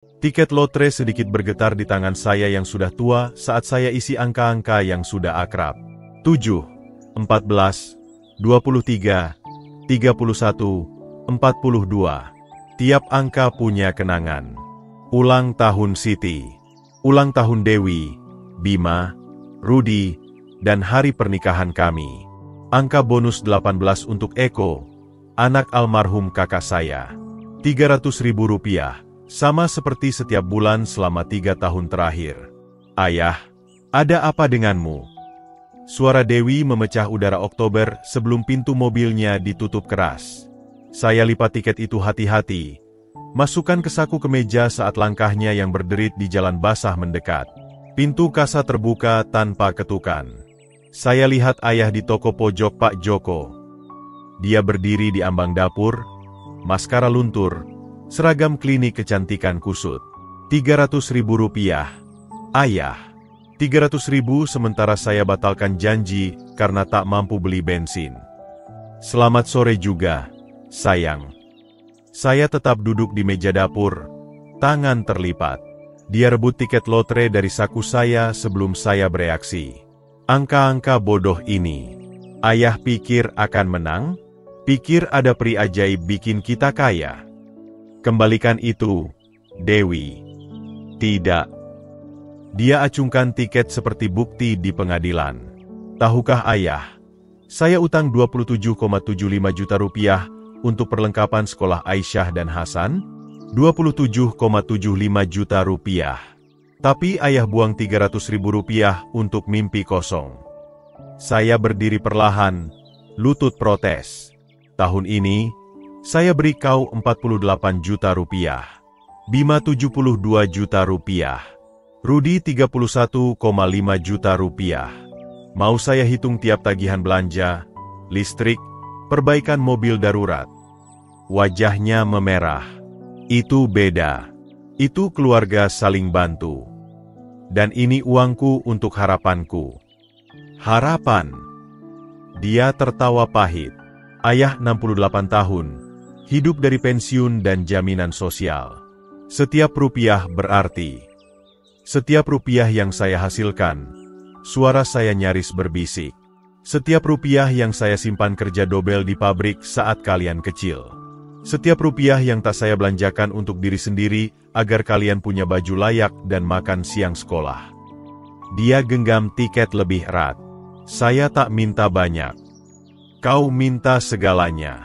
Tiket lotre sedikit bergetar di tangan saya yang sudah tua saat saya isi angka-angka yang sudah akrab. 7, 14, 23, 31, 42. Tiap angka punya kenangan. Ulang tahun Siti, ulang tahun Dewi, Bima, Rudi, dan hari pernikahan kami. Angka bonus 18 untuk Eko, anak almarhum kakak saya. Rp300.000, sama seperti setiap bulan selama 3 tahun terakhir. Ayah, ada apa denganmu? Suara Dewi memecah udara Oktober sebelum pintu mobilnya ditutup keras. Saya lipat tiket itu hati-hati, masukkan ke saku kemeja saat langkahnya yang berderit di jalan basah mendekat. Pintu kasa terbuka tanpa ketukan. Saya lihat ayah di toko pojok Pak Joko. Dia berdiri di ambang dapur, maskara luntur, seragam klinik kecantikan kusut. Rp300.000. Ayah, 300.000 sementara saya batalkan janji karena tak mampu beli bensin. Selamat sore juga, sayang. Saya tetap duduk di meja dapur, tangan terlipat. Dia rebut tiket lotre dari saku saya sebelum saya bereaksi. Angka-angka bodoh ini. Ayah pikir akan menang? Pikir ada peri ajaib bikin kita kaya? Kembalikan itu, Dewi. Tidak. Dia acungkan tiket seperti bukti di pengadilan. Tahukah ayah, saya utang Rp27,75 juta untuk perlengkapan sekolah Aisyah dan Hasan? Rp27,75 juta. Tapi ayah buang Rp300.000 untuk mimpi kosong. Saya berdiri perlahan, lutut protes. Tahun ini, saya beri kau Rp48 juta. Bima Rp72 juta. Rudi Rp31,5 juta. Mau saya hitung tiap tagihan belanja, listrik, perbaikan mobil darurat. Wajahnya memerah. Itu beda. Itu keluarga saling bantu. Dan ini uangku untuk harapanku. Harapan. Dia tertawa pahit. Ayah 68 tahun, hidup dari pensiun dan jaminan sosial. Setiap rupiah berarti. Setiap rupiah yang saya hasilkan, suara saya nyaris berbisik. Setiap rupiah yang saya simpan kerja dobel di pabrik saat kalian kecil. Setiap rupiah yang tak saya belanjakan untuk diri sendiri agar kalian punya baju layak dan makan siang sekolah. Dia genggam tiket lebih erat. Saya tak minta banyak. Kau minta segalanya.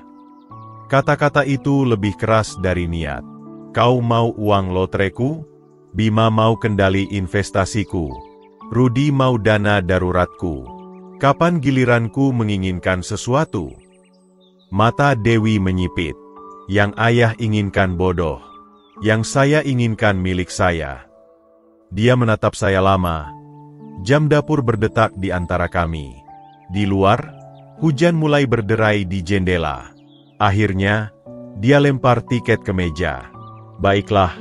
Kata-kata itu lebih keras dari niat. Kau mau uang lotreku? Bima mau kendali investasiku. Rudi mau dana daruratku. Kapan giliranku menginginkan sesuatu? Mata Dewi menyipit. Yang ayah inginkan bodoh. Yang saya inginkan milik saya. Dia menatap saya lama. Jam dapur berdetak di antara kami. Di luar, hujan mulai berderai di jendela. Akhirnya, dia lempar tiket ke meja. Baiklah.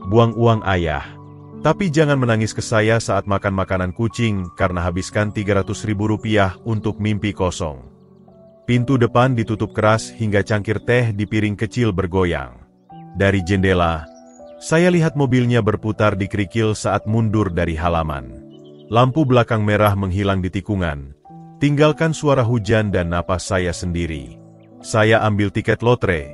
Buang uang ayah. Tapi jangan menangis ke saya saat makan makanan kucing karena habiskan Rp300.000 untuk mimpi kosong. Pintu depan ditutup keras hingga cangkir teh di piring kecil bergoyang. Dari jendela, saya lihat mobilnya berputar di kerikil saat mundur dari halaman. Lampu belakang merah menghilang di tikungan, tinggalkan suara hujan dan napas saya sendiri. Saya ambil tiket lotre,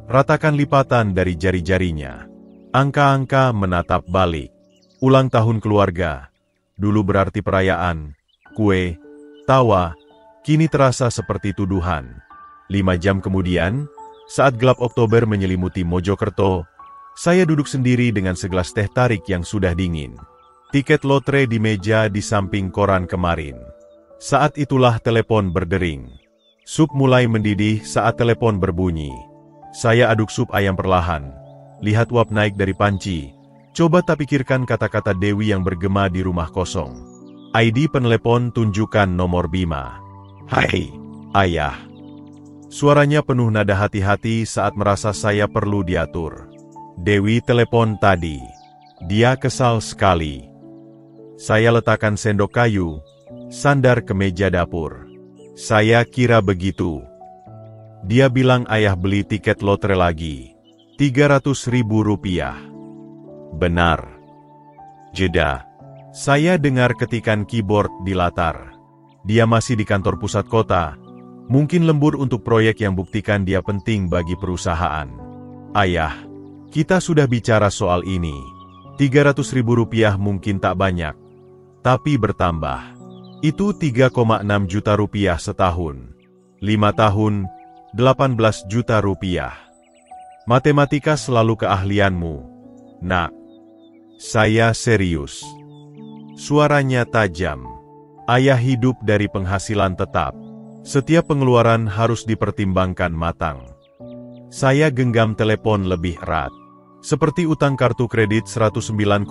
ratakan lipatan dari jari-jarinya. Angka-angka menatap balik. Ulang tahun keluarga. Dulu berarti perayaan, kue, tawa, kini terasa seperti tuduhan. 5 jam kemudian, saat gelap Oktober menyelimuti Mojokerto, saya duduk sendiri dengan segelas teh tarik yang sudah dingin. Tiket lotre di meja di samping koran kemarin. Saat itulah telepon berdering. Sup mulai mendidih saat telepon berbunyi. Saya aduk sup ayam perlahan. Lihat uap naik dari panci. Coba tak pikirkan kata-kata Dewi yang bergema di rumah kosong. ID penelepon tunjukkan nomor Bima. Hai, ayah. Suaranya penuh nada hati-hati saat merasa saya perlu diatur. Dewi telepon tadi. Dia kesal sekali. Saya letakkan sendok kayu, sandar ke meja dapur. Saya kira begitu. Dia bilang ayah beli tiket lotre lagi. Rp300.000. Benar. Jeda. Saya dengar ketikan keyboard di latar. Dia masih di kantor pusat kota. Mungkin lembur untuk proyek yang buktikan dia penting bagi perusahaan. Ayah, kita sudah bicara soal ini. 300.000 rupiah mungkin tak banyak, tapi bertambah. Itu 3,6 juta rupiah setahun. 5 tahun, 18 juta rupiah. Matematika selalu keahlianmu, nak. Saya serius. Suaranya tajam. Ayah hidup dari penghasilan tetap. Setiap pengeluaran harus dipertimbangkan matang. Saya genggam telepon lebih erat. Seperti utang kartu kredit 109,5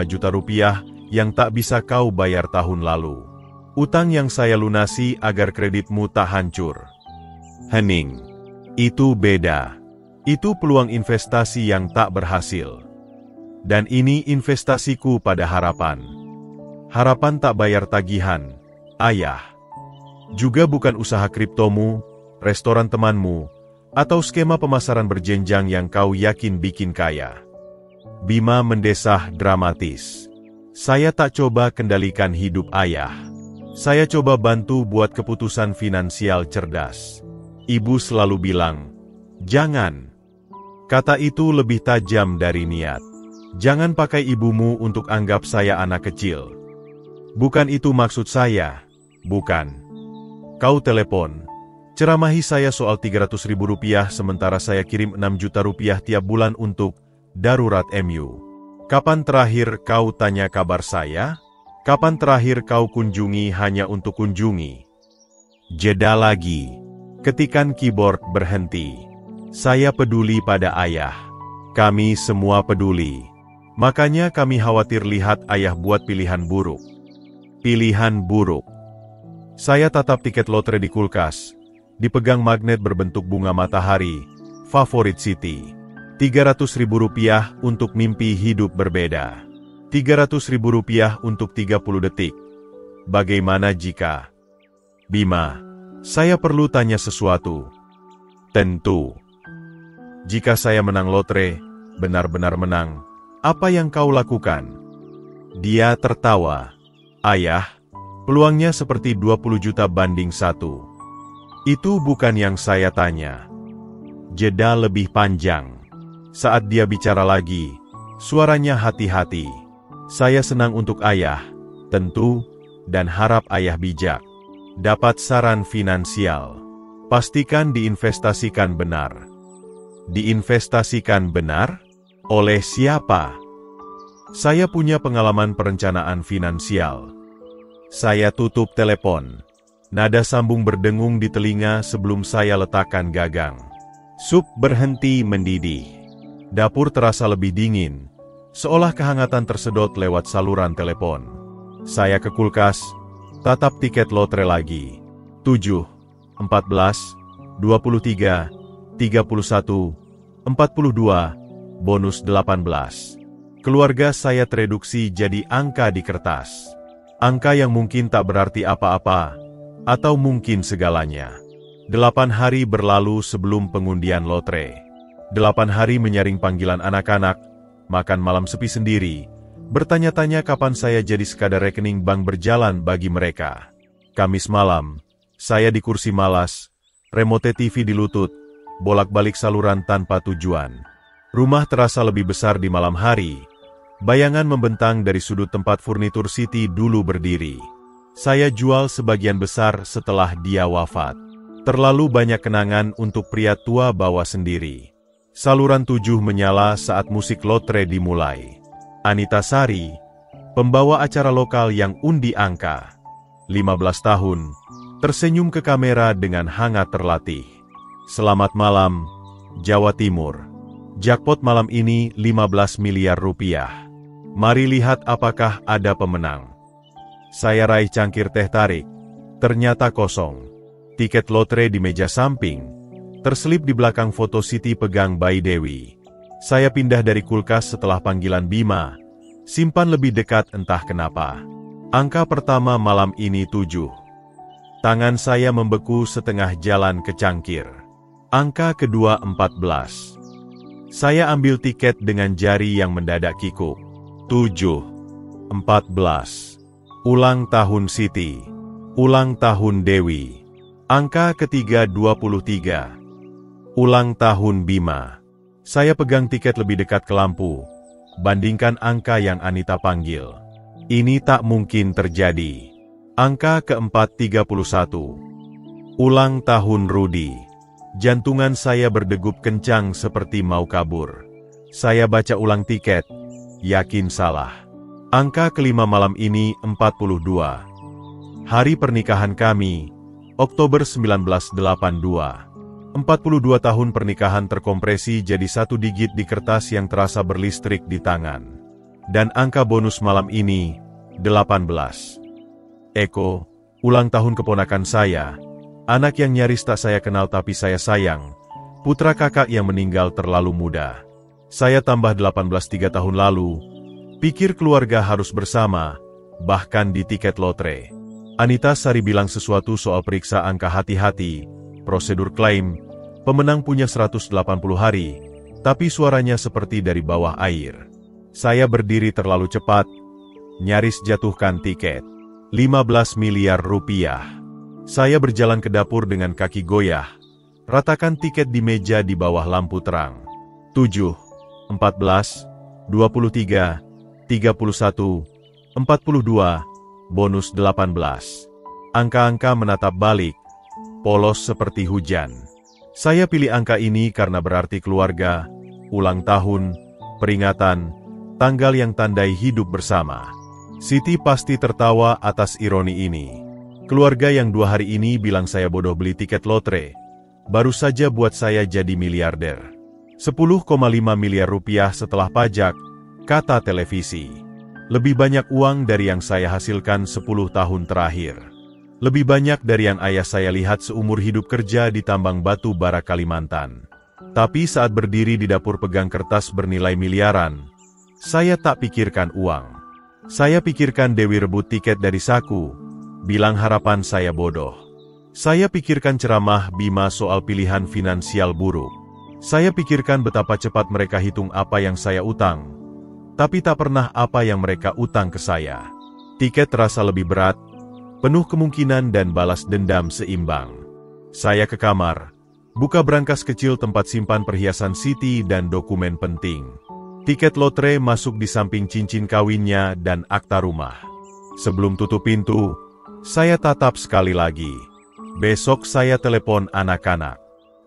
juta rupiah yang tak bisa kau bayar tahun lalu. Utang yang saya lunasi agar kreditmu tak hancur. Hening. Itu beda. Itu peluang investasi yang tak berhasil. Dan ini investasiku pada harapan. Harapan tak bayar tagihan, ayah. Juga bukan usaha kriptomu, restoran temanmu, atau skema pemasaran berjenjang yang kau yakin bikin kaya. Bima mendesah dramatis. Saya tak coba kendalikan hidup ayah. Saya coba bantu buat keputusan finansial cerdas. Ibu selalu bilang, jangan. Kata itu lebih tajam dari niat. Jangan pakai ibumu untuk anggap saya anak kecil. Bukan itu maksud saya. Bukan. Kau telepon. Ceramahi saya soal 300.000 rupiah sementara saya kirim 6 juta rupiah tiap bulan untuk darurat MU. Kapan terakhir kau tanya kabar saya? Kapan terakhir kau kunjungi hanya untuk kunjungi? Jeda lagi. Ketikan keyboard berhenti. Saya peduli pada ayah. Kami semua peduli. Makanya kami khawatir lihat ayah buat pilihan buruk. Pilihan buruk. Saya tatap tiket lotre di kulkas. Dipegang magnet berbentuk bunga matahari. Favorit City. 300.000 rupiah untuk mimpi hidup berbeda. 300.000 rupiah untuk 30 detik. Bagaimana jika? Bima, saya perlu tanya sesuatu. Tentu. Jika saya menang lotre, benar-benar menang, apa yang kau lakukan? Dia tertawa. Ayah, peluangnya seperti 20 juta banding 1. Itu bukan yang saya tanya. Jeda lebih panjang. Saat dia bicara lagi, suaranya hati-hati. Saya senang untuk ayah, tentu, dan harap ayah bijak. Dapat saran finansial. Pastikan diinvestasikan benar. Diinvestasikan benar? Oleh siapa? Saya punya pengalaman perencanaan finansial. Saya tutup telepon. Nada sambung berdengung di telinga sebelum saya letakkan gagang. Sup berhenti mendidih. Dapur terasa lebih dingin. Seolah kehangatan tersedot lewat saluran telepon. Saya ke kulkas, tatap tiket lotre lagi. 7, 14, 23, 31, 42, bonus 18. Keluarga saya tereduksi jadi angka di kertas. Angka yang mungkin tak berarti apa-apa, atau mungkin segalanya. 8 hari berlalu sebelum pengundian lotre. 8 hari menyaring panggilan anak-anak, makan malam sepi sendiri, bertanya-tanya kapan saya jadi sekadar rekening bank berjalan bagi mereka. Kamis malam, saya di kursi malas, remote TV di lutut, bolak-balik saluran tanpa tujuan. Rumah terasa lebih besar di malam hari. Bayangan membentang dari sudut tempat furnitur Siti dulu berdiri. Saya jual sebagian besar setelah dia wafat. Terlalu banyak kenangan untuk pria tua bawa sendiri. Saluran 7 menyala saat musik lotre dimulai. Anita Sari, pembawa acara lokal yang undi angka. 15 tahun, tersenyum ke kamera dengan hangat terlatih. Selamat malam, Jawa Timur. Jackpot malam ini 15 miliar rupiah. Mari lihat apakah ada pemenang. Saya raih cangkir teh tarik. Ternyata kosong. Tiket lotre di meja samping. Terselip di belakang foto Siti pegang bayi Dewi. Saya pindah dari kulkas setelah panggilan Bima. Simpan lebih dekat entah kenapa. Angka pertama malam ini 7. Tangan saya membeku setengah jalan ke cangkir. Angka kedua 14. Saya ambil tiket dengan jari yang mendadak kikuk. 7. 14. Ulang tahun Siti. Ulang tahun Dewi. Angka ketiga 23. Ulang tahun Bima. Saya pegang tiket lebih dekat ke lampu. Bandingkan angka yang Anita panggil. Ini tak mungkin terjadi. Angka keempat 31. Ulang tahun Rudi. Jantungan saya berdegup kencang seperti mau kabur. Saya baca ulang tiket. Yakin salah. Angka kelima malam ini 42. Hari pernikahan kami, Oktober 1982. 42 tahun pernikahan terkompresi jadi satu digit di kertas yang terasa berlistrik di tangan. Dan angka bonus malam ini, 18. Eko, ulang tahun keponakan saya, anak yang nyaris tak saya kenal tapi saya sayang, putra kakak yang meninggal terlalu muda. Saya tambah 18 3 tahun lalu, pikir keluarga harus bersama, bahkan di tiket lotre. Anita Sari bilang sesuatu soal periksa angka hati-hati, prosedur klaim, pemenang punya 180 hari, tapi suaranya seperti dari bawah air. Saya berdiri terlalu cepat, nyaris jatuhkan tiket. 15 miliar rupiah. Saya berjalan ke dapur dengan kaki goyah, ratakan tiket di meja di bawah lampu terang. 7, 14, 23, 31, 42, bonus 18. Angka-angka menatap balik, polos seperti hujan. Saya pilih angka ini karena berarti keluarga, ulang tahun, peringatan, tanggal yang tandai hidup bersama. Siti pasti tertawa atas ironi ini. Keluarga yang 2 hari ini bilang saya bodoh beli tiket lotre, baru saja buat saya jadi miliarder. 10,5 miliar rupiah setelah pajak, kata televisi. Lebih banyak uang dari yang saya hasilkan 10 tahun terakhir. Lebih banyak dari yang ayah saya lihat seumur hidup kerja di tambang batu bara Kalimantan. Tapi saat berdiri di dapur pegang kertas bernilai miliaran, saya tak pikirkan uang. Saya pikirkan Dewi rebut tiket dari saku, bilang harapan saya bodoh. Saya pikirkan ceramah Bima soal pilihan finansial buruk. Saya pikirkan betapa cepat mereka hitung apa yang saya utang, tapi tak pernah apa yang mereka utang ke saya. Tiket terasa lebih berat, penuh kemungkinan dan balas dendam seimbang. Saya ke kamar, buka brankas kecil tempat simpan perhiasan Siti dan dokumen penting. Tiket lotre masuk di samping cincin kawinnya dan akta rumah. Sebelum tutup pintu, saya tatap sekali lagi. Besok saya telepon anak-anak.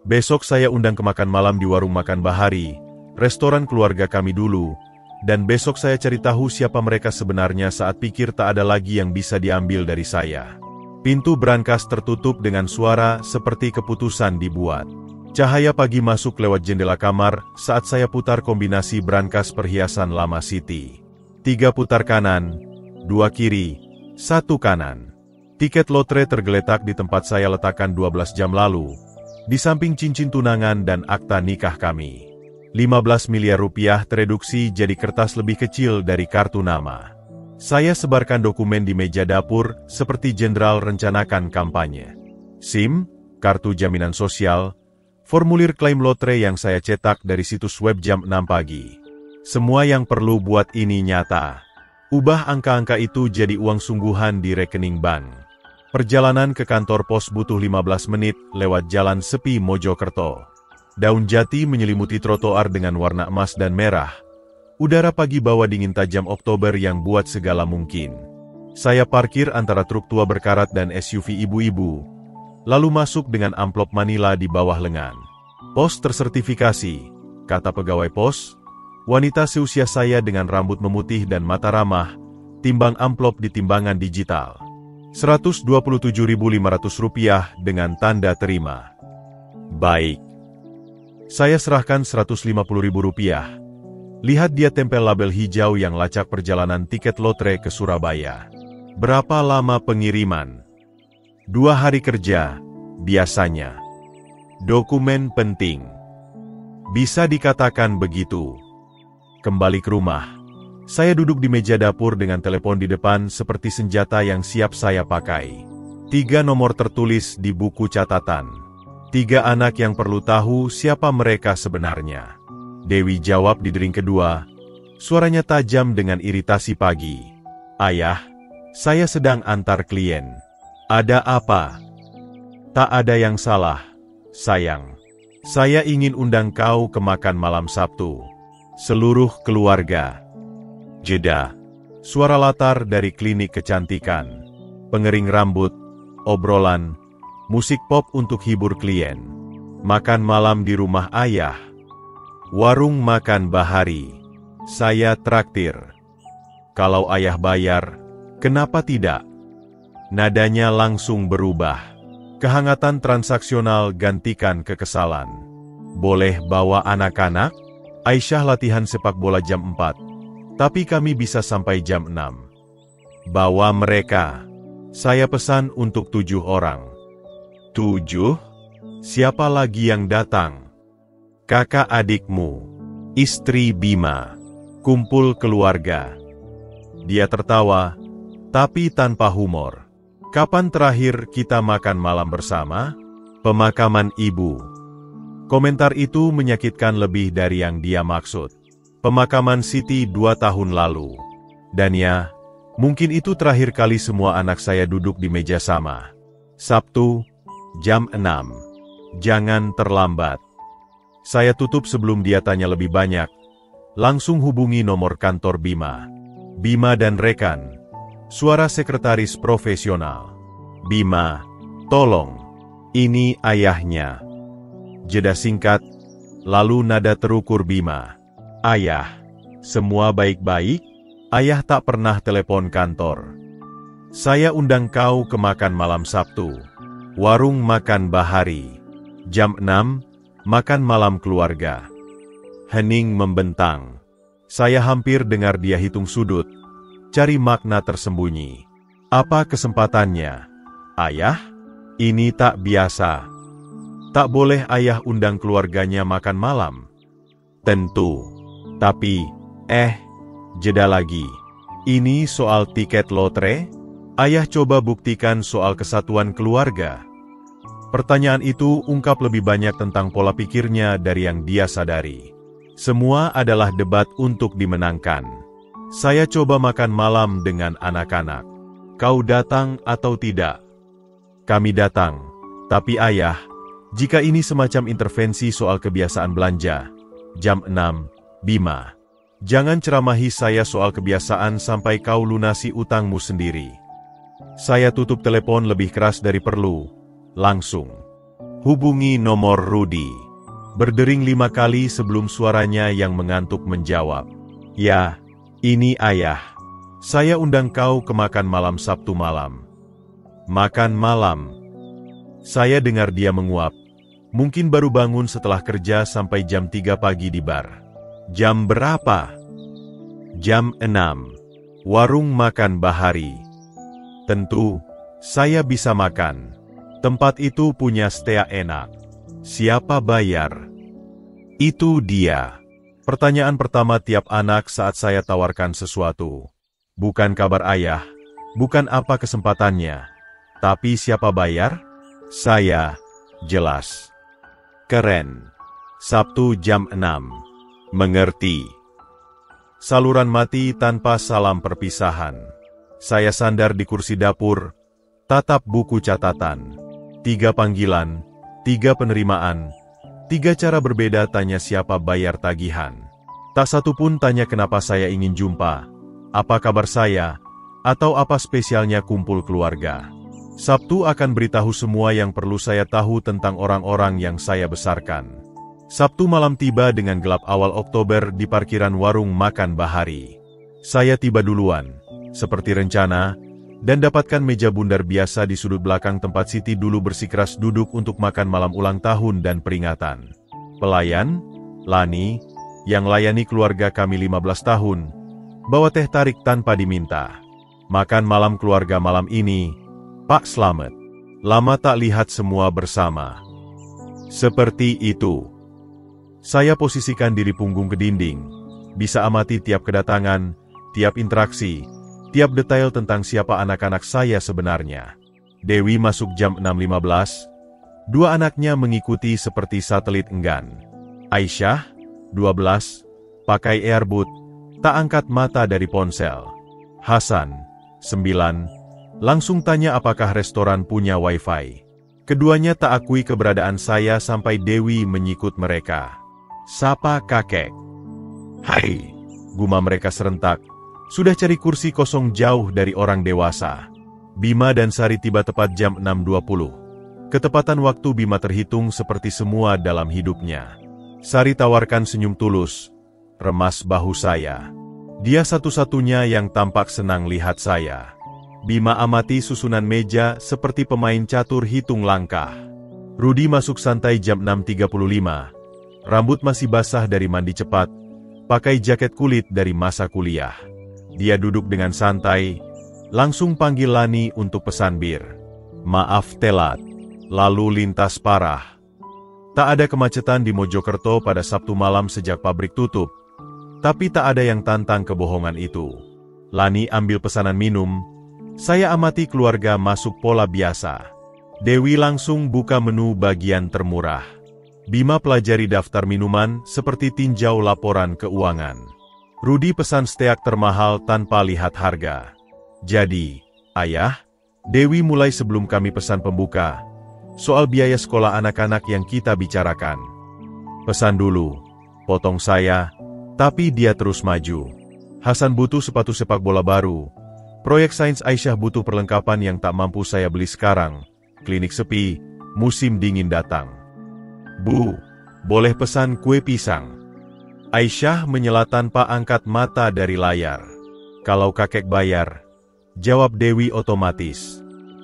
Besok saya undang ke makan malam di warung makan Bahari, restoran keluarga kami dulu, dan besok saya cari tahu siapa mereka sebenarnya saat pikir tak ada lagi yang bisa diambil dari saya. Pintu brankas tertutup dengan suara seperti keputusan dibuat. Cahaya pagi masuk lewat jendela kamar saat saya putar kombinasi brankas perhiasan lama Siti. 3 putar kanan, 2 kiri, 1 kanan. Tiket lotre tergeletak di tempat saya letakkan 12 jam lalu, di samping cincin tunangan dan akta nikah kami. 15 miliar rupiah tereduksi jadi kertas lebih kecil dari kartu nama. Saya sebarkan dokumen di meja dapur seperti jenderal rencanakan kampanye. SIM, kartu jaminan sosial, formulir klaim lotre yang saya cetak dari situs web jam 6 pagi. Semua yang perlu buat ini nyata. Ubah angka-angka itu jadi uang sungguhan di rekening bank. Perjalanan ke kantor pos butuh 15 menit lewat jalan sepi Mojokerto. Daun jati menyelimuti trotoar dengan warna emas dan merah. Udara pagi bawa dingin tajam Oktober yang buat segala mungkin. Saya parkir antara truk tua berkarat dan SUV ibu-ibu, lalu masuk dengan amplop manila di bawah lengan. Pos tersertifikasi, kata pegawai pos. Wanita seusia saya dengan rambut memutih dan mata ramah, timbang amplop di timbangan digital. Rp127.500 dengan tanda terima. Baik. Saya serahkan Rp150.000. Lihat dia tempel label hijau yang lacak perjalanan tiket lotre ke Surabaya. Berapa lama pengiriman? 2 hari kerja, biasanya. Dokumen penting. Bisa dikatakan begitu. Kembali ke rumah. Saya duduk di meja dapur dengan telepon di depan seperti senjata yang siap saya pakai. 3 nomor tertulis di buku catatan. 3 anak yang perlu tahu siapa mereka sebenarnya. Dewi jawab di dering kedua. Suaranya tajam dengan iritasi pagi. Ayah, saya sedang antar klien. Ada apa? Tak ada yang salah, sayang. Saya ingin undang kau ke makan malam Sabtu. Seluruh keluarga. Jeda. Suara latar dari klinik kecantikan. Pengering rambut, obrolan, musik pop untuk hibur klien. Makan malam di rumah ayah. Warung makan Bahari. Saya traktir. Kalau ayah bayar, kenapa tidak? Nadanya langsung berubah. Kehangatan transaksional gantikan kekesalan. Boleh bawa anak-anak? Aisyah latihan sepak bola jam 4. Tapi kami bisa sampai jam 6. Bawa mereka. Saya pesan untuk 7 orang. 7? Siapa lagi yang datang? Kakak adikmu. Istri Bima. Kumpul keluarga. Dia tertawa, tapi tanpa humor. Kapan terakhir kita makan malam bersama? Pemakaman ibu. Komentar itu menyakitkan lebih dari yang dia maksud. Pemakaman Siti 2 tahun lalu. Dan ya, mungkin itu terakhir kali semua anak saya duduk di meja sama. Sabtu, jam 6. Jangan terlambat. Saya tutup sebelum dia tanya lebih banyak. Langsung hubungi nomor kantor Bima. Bima dan rekan. Suara sekretaris profesional. Bima, tolong. Ini ayahnya. Jeda singkat, lalu nada terukur Bima. Ayah, semua baik-baik? Ayah tak pernah telepon kantor. Saya undang kau ke makan malam Sabtu. Warung makan Bahari. Jam 6, makan malam keluarga. Hening membentang. Saya hampir dengar dia hitung sudut, cari makna tersembunyi. Apa kesempatannya? Ayah? Ini tak biasa. Tak boleh ayah undang keluarganya makan malam. Tentu. Tapi, jeda lagi. Ini soal tiket lotre? Ayah coba buktikan soal kesatuan keluarga. Pertanyaan itu ungkap lebih banyak tentang pola pikirnya dari yang dia sadari. Semua adalah debat untuk dimenangkan. Saya coba makan malam dengan anak-anak. Kau datang atau tidak? Kami datang. Tapi ayah, jika ini semacam intervensi soal kebiasaan belanja. Jam 6, Bima. Jangan ceramahi saya soal kebiasaan sampai kau lunasi utangmu sendiri. Saya tutup telepon lebih keras dari perlu. Langsung. Hubungi nomor Rudi. Berdering 5 kali sebelum suaranya yang mengantuk menjawab. Ya, ini ayah. Saya undang kau ke makan malam Sabtu malam. Makan malam. Saya dengar dia menguap. Mungkin baru bangun setelah kerja sampai jam 3 pagi di bar. Jam berapa? Jam 6. Warung makan Bahari. Tentu, saya bisa makan. Tempat itu punya steak enak. Siapa bayar? Itu dia. Pertanyaan pertama tiap anak saat saya tawarkan sesuatu. Bukan kabar ayah, bukan apa kesempatannya, tapi siapa bayar? Saya, jelas. Keren. Sabtu jam 6. Mengerti. Saluran mati tanpa salam perpisahan. Saya sandar di kursi dapur, tatap buku catatan. 3 panggilan. 3 penerimaan, 3 cara berbeda tanya siapa bayar tagihan. Tak satu pun tanya kenapa saya ingin jumpa, apa kabar saya, atau apa spesialnya kumpul keluarga. Sabtu akan beritahu semua yang perlu saya tahu tentang orang-orang yang saya besarkan. Sabtu malam tiba dengan gelap awal Oktober di parkiran warung makan Bahari. Saya tiba duluan, seperti rencana, dan dapatkan meja bundar biasa di sudut belakang tempat Siti dulu bersikeras duduk untuk makan malam ulang tahun dan peringatan. Pelayan, Lani, yang layani keluarga kami 15 tahun, bawa teh tarik tanpa diminta. Makan malam keluarga malam ini, Pak Slamet. Lama tak lihat semua bersama. Seperti itu. Saya posisikan diri punggung ke dinding, bisa amati tiap kedatangan, tiap interaksi, tiap detail tentang siapa anak-anak saya sebenarnya. Dewi masuk jam 6.15. 2 anaknya mengikuti seperti satelit enggan. Aisyah, 12. Pakai earbud, tak angkat mata dari ponsel. Hasan, 9. Langsung tanya apakah restoran punya wifi. Keduanya tak akui keberadaan saya sampai Dewi menyikut mereka. Sapa kakek. Hai, gumam mereka serentak. Sudah cari kursi kosong jauh dari orang dewasa. Bima dan Sari tiba tepat jam 6.20. Ketepatan waktu Bima terhitung seperti semua dalam hidupnya. Sari tawarkan senyum tulus, remas bahu saya. Dia satu-satunya yang tampak senang lihat saya. Bima amati susunan meja seperti pemain catur hitung langkah. Rudi masuk santai jam 6.35. Rambut masih basah dari mandi cepat, pakai jaket kulit dari masa kuliah. Dia duduk dengan santai, langsung panggil Lani untuk pesan bir. Maaf telat, lalu lintas parah. Tak ada kemacetan di Mojokerto pada Sabtu malam sejak pabrik tutup. Tapi tak ada yang tantang kebohongan itu. Lani ambil pesanan minum. Saya amati keluarga masuk pola biasa. Dewi langsung buka menu bagian termurah. Bima pelajari daftar minuman seperti tinjau laporan keuangan. Rudi pesan steak termahal tanpa lihat harga. Jadi, Ayah, Dewi mulai sebelum kami pesan pembuka. Soal biaya sekolah anak-anak yang kita bicarakan. Pesan dulu, potong saya, tapi dia terus maju. Hasan butuh sepatu sepak bola baru. Proyek sains Aisyah butuh perlengkapan yang tak mampu saya beli sekarang. Klinik sepi, musim dingin datang. Bu, boleh pesan kue pisang? Aisyah menyela tanpa angkat mata dari layar. Kalau kakek bayar, jawab Dewi otomatis.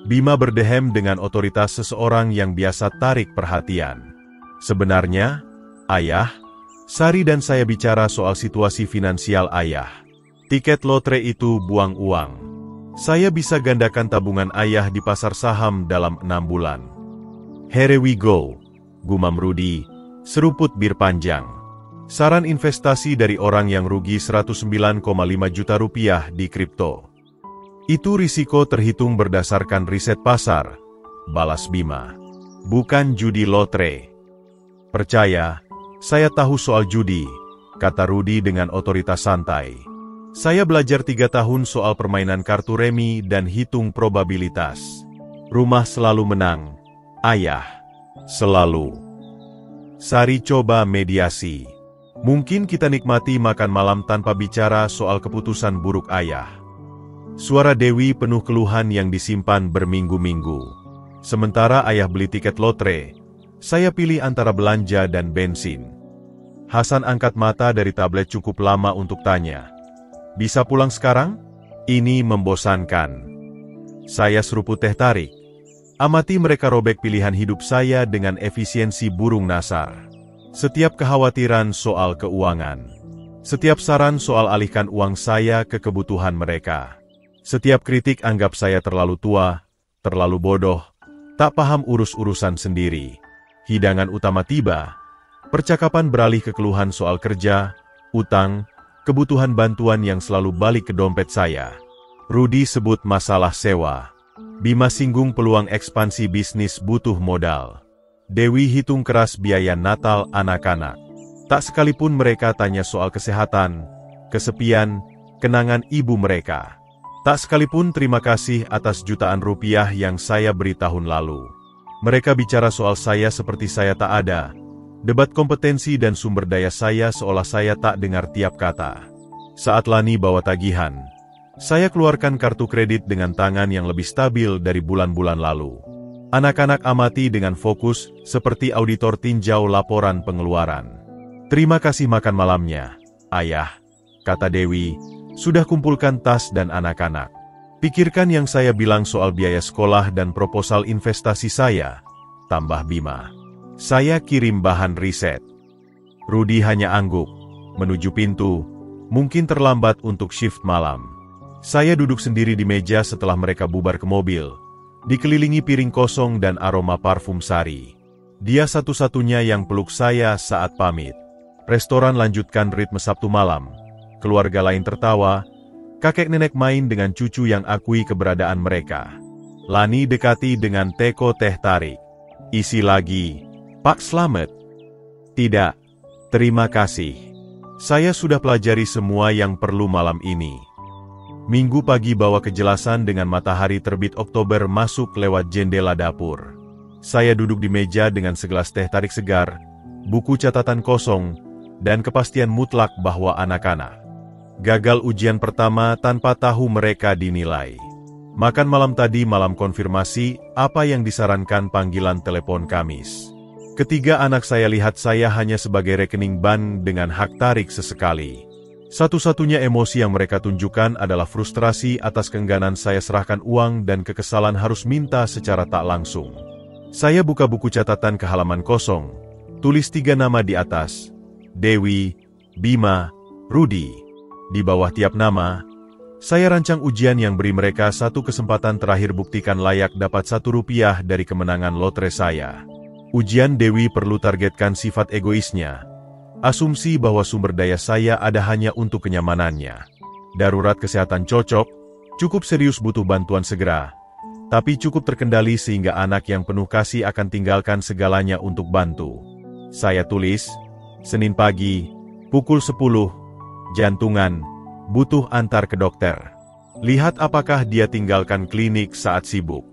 Bima berdehem dengan otoritas seseorang yang biasa tarik perhatian. Sebenarnya, Ayah, Sari dan saya bicara soal situasi finansial Ayah. Tiket lotre itu buang uang. Saya bisa gandakan tabungan Ayah di pasar saham dalam 6 bulan. Here we go, gumam Rudi, seruput bir panjang. Saran investasi dari orang yang rugi 109,5 juta rupiah di kripto. Itu risiko terhitung berdasarkan riset pasar, balas Bima. Bukan judi lotre. Percaya, saya tahu soal judi, kata Rudi dengan otoritas santai. Saya belajar 3 tahun soal permainan kartu remi dan hitung probabilitas. Rumah selalu menang, Ayah. Selalu. Sari coba mediasi. Mungkin kita nikmati makan malam tanpa bicara soal keputusan buruk Ayah. Suara Dewi penuh keluhan yang disimpan berminggu-minggu. Sementara Ayah beli tiket lotre, saya pilih antara belanja dan bensin. Hasan angkat mata dari tablet cukup lama untuk tanya. Bisa pulang sekarang? Ini membosankan. Saya seruput teh tarik. Amati mereka robek pilihan hidup saya dengan efisiensi burung nasar. Setiap kekhawatiran soal keuangan. Setiap saran soal alihkan uang saya ke kebutuhan mereka. Setiap kritik anggap saya terlalu tua, terlalu bodoh, tak paham urus-urusan sendiri. Hidangan utama tiba. Percakapan beralih ke keluhan soal kerja, utang, kebutuhan bantuan yang selalu balik ke dompet saya. Rudi sebut masalah sewa. Bima singgung peluang ekspansi bisnis butuh modal. Dewi hitung keras biaya Natal anak-anak. Tak sekalipun mereka tanya soal kesehatan, kesepian, kenangan ibu mereka. Tak sekalipun terima kasih atas jutaan rupiah yang saya beri tahun lalu. Mereka bicara soal saya seperti saya tak ada. Debat kompetensi dan sumber daya saya seolah saya tak dengar tiap kata. Saat Lani bawa tagihan, saya keluarkan kartu kredit dengan tangan yang lebih stabil dari bulan-bulan lalu. Anak-anak amati dengan fokus seperti auditor tinjau laporan pengeluaran. Terima kasih makan malamnya, Ayah, kata Dewi, sudah kumpulkan tas dan anak-anak. Pikirkan yang saya bilang soal biaya sekolah dan proposal investasi saya, tambah Bima. Saya kirim bahan riset. Rudi hanya angguk, menuju pintu, mungkin terlambat untuk shift malam. Saya duduk sendiri di meja setelah mereka bubar ke mobil. Dikelilingi piring kosong dan aroma parfum Sari. Dia satu-satunya yang peluk saya saat pamit. Restoran lanjutkan ritme Sabtu malam. Keluarga lain tertawa. Kakek nenek main dengan cucu yang akui keberadaan mereka. Lani dekati dengan teko teh tarik. Isi lagi, Pak Slamet. Tidak, Terima kasih. Saya sudah pelajari semua yang perlu malam ini. Minggu pagi bawa kejelasan dengan matahari terbit Oktober masuk lewat jendela dapur. Saya duduk di meja dengan segelas teh tarik segar, buku catatan kosong, dan kepastian mutlak bahwa anak-anak gagal ujian pertama tanpa tahu mereka dinilai. Makan malam tadi malam konfirmasi apa yang disarankan panggilan telepon Kamis. Ketiga anak saya lihat saya hanya sebagai rekening ban dengan hak tarik sesekali. Satu-satunya emosi yang mereka tunjukkan adalah frustrasi atas keengganan saya serahkan uang dan kekesalan harus minta secara tak langsung. Saya buka buku catatan ke halaman kosong, tulis 3 nama di atas, Dewi, Bima, Rudi. Di bawah tiap nama, saya rancang ujian yang beri mereka satu kesempatan terakhir buktikan layak dapat Rp1 dari kemenangan lotre saya. Ujian Dewi perlu targetkan sifat egoisnya. Asumsi bahwa sumber daya saya ada hanya untuk kenyamanannya. Darurat kesehatan cocok, cukup serius butuh bantuan segera. Tapi cukup terkendali sehingga anak yang penuh kasih akan tinggalkan segalanya untuk bantu. Saya tulis, Senin pagi, pukul 10, jantungan, butuh antar ke dokter. Lihat apakah dia tinggalkan klinik saat sibuk.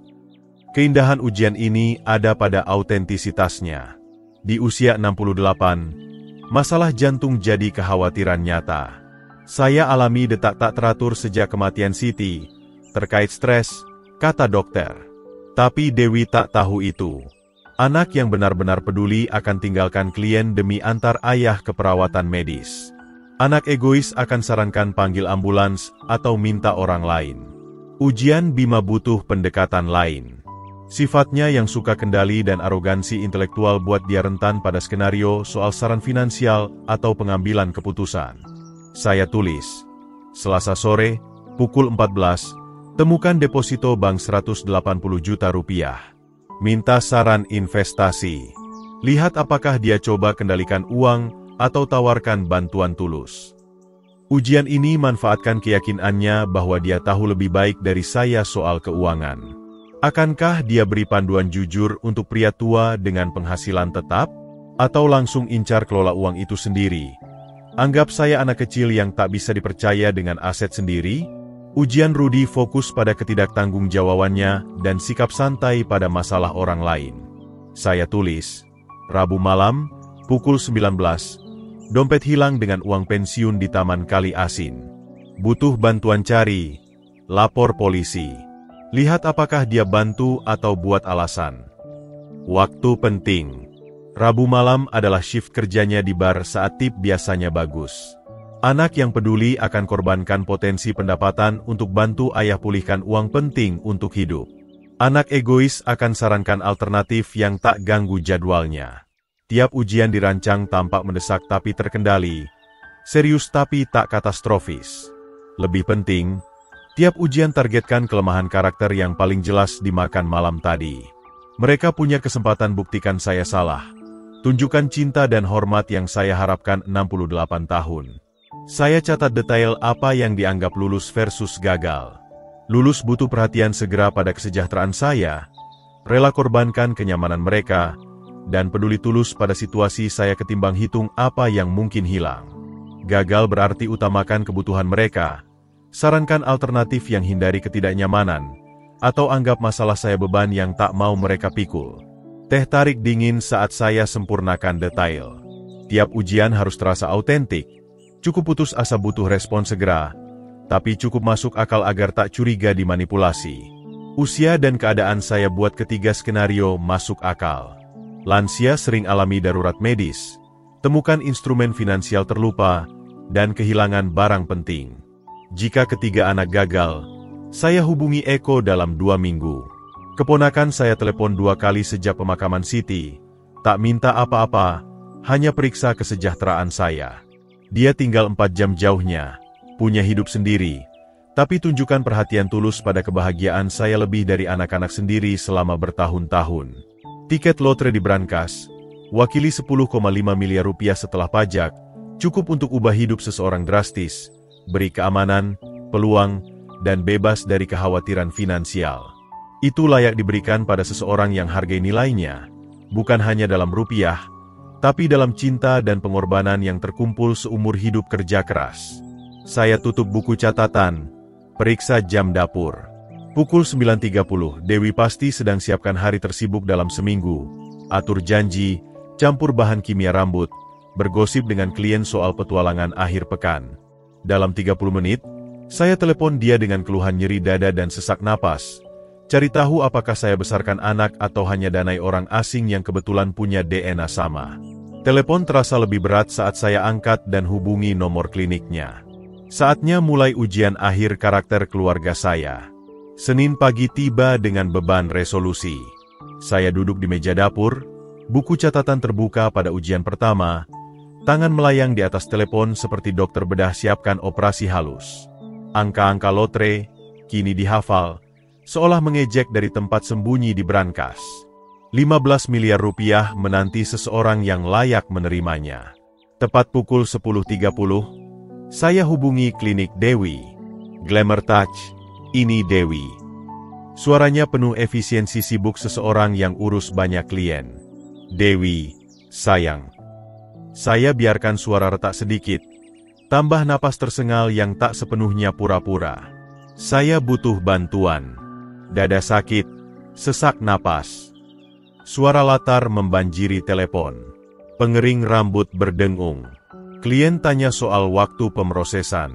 Keindahan ujian ini ada pada autentisitasnya. Di usia 68, masalah jantung jadi kekhawatiran nyata. Saya alami detak tak teratur sejak kematian Siti, terkait stres, kata dokter. Tapi Dewi tak tahu itu. Anak yang benar-benar peduli akan tinggalkan klien demi antar ayah ke perawatan medis. Anak egois akan sarankan panggil ambulans atau minta orang lain. Ujian Bima butuh pendekatan lain. Sifatnya yang suka kendali dan arogansi intelektual buat dia rentan pada skenario soal saran finansial atau pengambilan keputusan. Saya tulis, Selasa sore, pukul 14, temukan deposito bank Rp180 juta. Minta saran investasi. Lihat apakah dia coba kendalikan uang atau tawarkan bantuan tulus. Ujian ini manfaatkan keyakinannya bahwa dia tahu lebih baik dari saya soal keuangan. Akankah dia beri panduan jujur untuk pria tua dengan penghasilan tetap? Atau langsung incar kelola uang itu sendiri? Anggap saya anak kecil yang tak bisa dipercaya dengan aset sendiri? Ujian Rudi fokus pada ketidaktanggung-jawabannya dan sikap santai pada masalah orang lain. Saya tulis, Rabu malam, pukul 19, dompet hilang dengan uang pensiun di Taman Kali Asin. Butuh bantuan cari, lapor polisi. Lihat apakah dia bantu atau buat alasan. Waktu penting. Rabu malam adalah shift kerjanya di bar saat tip biasanya bagus. Anak yang peduli akan korbankan potensi pendapatan untuk bantu ayah pulihkan uang penting untuk hidup. Anak egois akan sarankan alternatif yang tak ganggu jadwalnya. Tiap ujian dirancang tampak mendesak tapi terkendali, serius tapi tak katastrofis. Lebih penting, tiap ujian targetkan kelemahan karakter yang paling jelas dimakan malam tadi. Mereka punya kesempatan buktikan saya salah. Tunjukkan cinta dan hormat yang saya harapkan 68 tahun. Saya catat detail apa yang dianggap lulus versus gagal. Lulus butuh perhatian segera pada kesejahteraan saya, rela korbankan kenyamanan mereka, dan peduli tulus pada situasi saya ketimbang hitung apa yang mungkin hilang. Gagal berarti utamakan kebutuhan mereka. Sarankan alternatif yang hindari ketidaknyamanan, atau anggap masalah saya beban yang tak mau mereka pikul. Teh tarik dingin saat saya sempurnakan detail. Tiap ujian harus terasa autentik. Cukup putus asa butuh respon segera, tapi cukup masuk akal agar tak curiga dimanipulasi. Usia dan keadaan saya buat ketiga skenario masuk akal. Lansia sering alami darurat medis, temukan instrumen finansial terlupa, dan kehilangan barang penting. Jika ketiga anak gagal, saya hubungi Eko dalam 2 minggu. Keponakan saya telepon 2 kali sejak pemakaman Siti. Tak minta apa-apa, hanya periksa kesejahteraan saya. Dia tinggal 4 jam jauhnya, punya hidup sendiri. Tapi tunjukkan perhatian tulus pada kebahagiaan saya lebih dari anak-anak sendiri selama bertahun-tahun. Tiket lotre di brankas, wakili Rp10,5 miliar setelah pajak, cukup untuk ubah hidup seseorang drastis. Beri keamanan, peluang, dan bebas dari kekhawatiran finansial. Itu layak diberikan pada seseorang yang hargai nilainya, bukan hanya dalam rupiah, tapi dalam cinta dan pengorbanan yang terkumpul seumur hidup kerja keras. Saya tutup buku catatan, periksa jam dapur. Pukul 9.30, Dewi pasti sedang siapkan hari tersibuk dalam seminggu, atur janji, campur bahan kimia rambut, bergosip dengan klien soal petualangan akhir pekan. Dalam 30 menit, saya telepon dia dengan keluhan nyeri dada dan sesak napas. Cari tahu apakah saya besarkan anak atau hanya danai orang asing yang kebetulan punya DNA sama. Telepon terasa lebih berat saat saya angkat dan hubungi nomor kliniknya. Saatnya mulai ujian akhir karakter keluarga saya. Senin pagi tiba dengan beban resolusi. Saya duduk di meja dapur, buku catatan terbuka pada ujian pertama, tangan melayang di atas telepon seperti dokter bedah siapkan operasi halus. Angka-angka lotre, kini dihafal, seolah mengejek dari tempat sembunyi di brankas. 15 miliar rupiah menanti seseorang yang layak menerimanya. Tepat pukul 10.30, saya hubungi klinik Dewi. Glamour Touch, ini Dewi. Suaranya penuh efisiensi sibuk seseorang yang urus banyak klien. Dewi, sayang. Saya biarkan suara retak sedikit, tambah napas tersengal yang tak sepenuhnya pura-pura. Saya butuh bantuan. Dada sakit, sesak napas. Suara latar membanjiri telepon. Pengering rambut berdengung. Klien tanya soal waktu pemrosesan.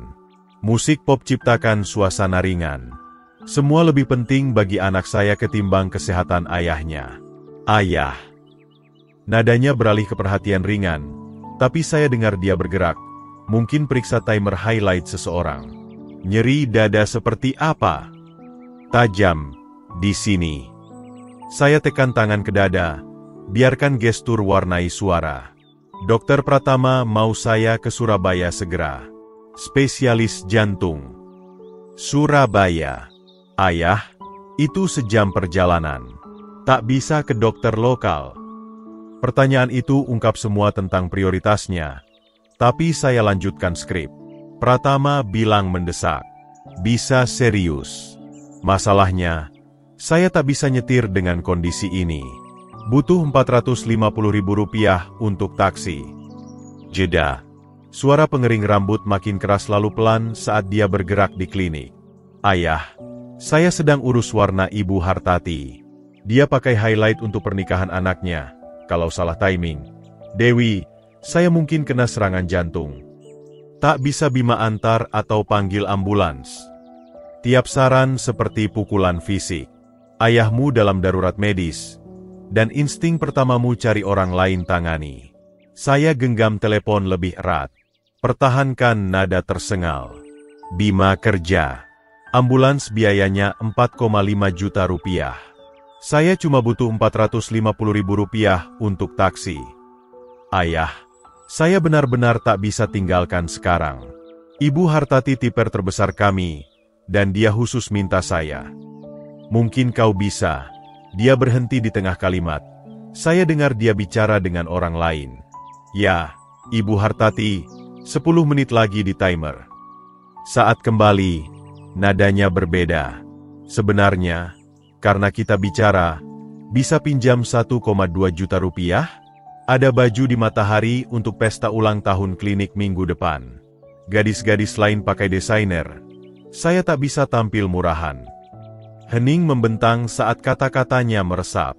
Musik pop ciptakan suasana ringan. Semua lebih penting bagi anak saya ketimbang kesehatan ayahnya. Ayah. Nadanya beralih ke perhatian ringan, tapi saya dengar dia bergerak. Mungkin periksa timer highlight seseorang. Nyeri dada seperti apa? Tajam, di sini. Saya tekan tangan ke dada, biarkan gestur warnai suara. Dokter Pratama mau saya ke Surabaya segera. Spesialis jantung. Surabaya. Ayah, itu sejam perjalanan. Tak bisa ke dokter lokal. Pertanyaan itu ungkap semua tentang prioritasnya. Tapi saya lanjutkan skrip. Pratama bilang mendesak. Bisa serius. Masalahnya, saya tak bisa nyetir dengan kondisi ini. Butuh Rp450.000 untuk taksi. Jeda. Suara pengering rambut makin keras lalu pelan saat dia bergerak di klinik. Ayah, saya sedang urus warna Ibu Hartati. Dia pakai highlight untuk pernikahan anaknya. Kalau salah timing. Dewi, saya mungkin kena serangan jantung. Tak bisa bima antar atau panggil ambulans. Tiap saran seperti pukulan fisik. Ayahmu dalam darurat medis. Dan insting pertamamu cari orang lain tangani. Saya genggam telepon lebih erat. Pertahankan nada tersengal. Bima kerja. Ambulans biayanya Rp4,5 juta. Saya cuma butuh Rp450.000 untuk taksi. Ayah, saya benar-benar tak bisa tinggalkan sekarang. Ibu Hartati tiper terbesar kami, dan dia khusus minta saya. Mungkin kau bisa. Dia berhenti di tengah kalimat. Saya dengar dia bicara dengan orang lain. Ya, Ibu Hartati, 10 menit lagi di timer. Saat kembali, nadanya berbeda. Sebenarnya, karena kita bicara, bisa pinjam Rp1,2 juta? Ada baju di Matahari untuk pesta ulang tahun klinik minggu depan. Gadis-gadis lain pakai desainer. Saya tak bisa tampil murahan. Hening membentang saat kata-katanya meresap.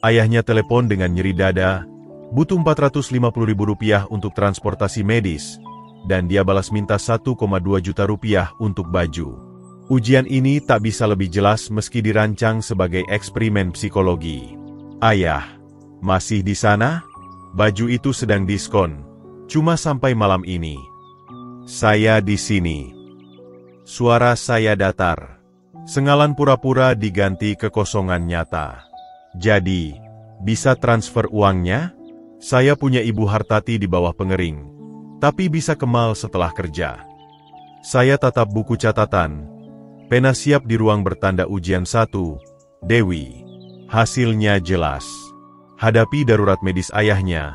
Ayahnya telepon dengan nyeri dada, butuh Rp450.000 untuk transportasi medis, dan dia balas minta Rp1,2 juta untuk baju. Ujian ini tak bisa lebih jelas meski dirancang sebagai eksperimen psikologi. Ayah, masih di sana? Baju itu sedang diskon, cuma sampai malam ini. Saya di sini. Suara saya datar. Sengalan pura-pura diganti kekosongan nyata. Jadi, bisa transfer uangnya? Saya punya Ibu Hartati di bawah pengering, tapi bisa kemal setelah kerja. Saya tatap buku catatan. Pena siap di ruang bertanda ujian 1. Dewi. Hasilnya jelas. Hadapi darurat medis ayahnya,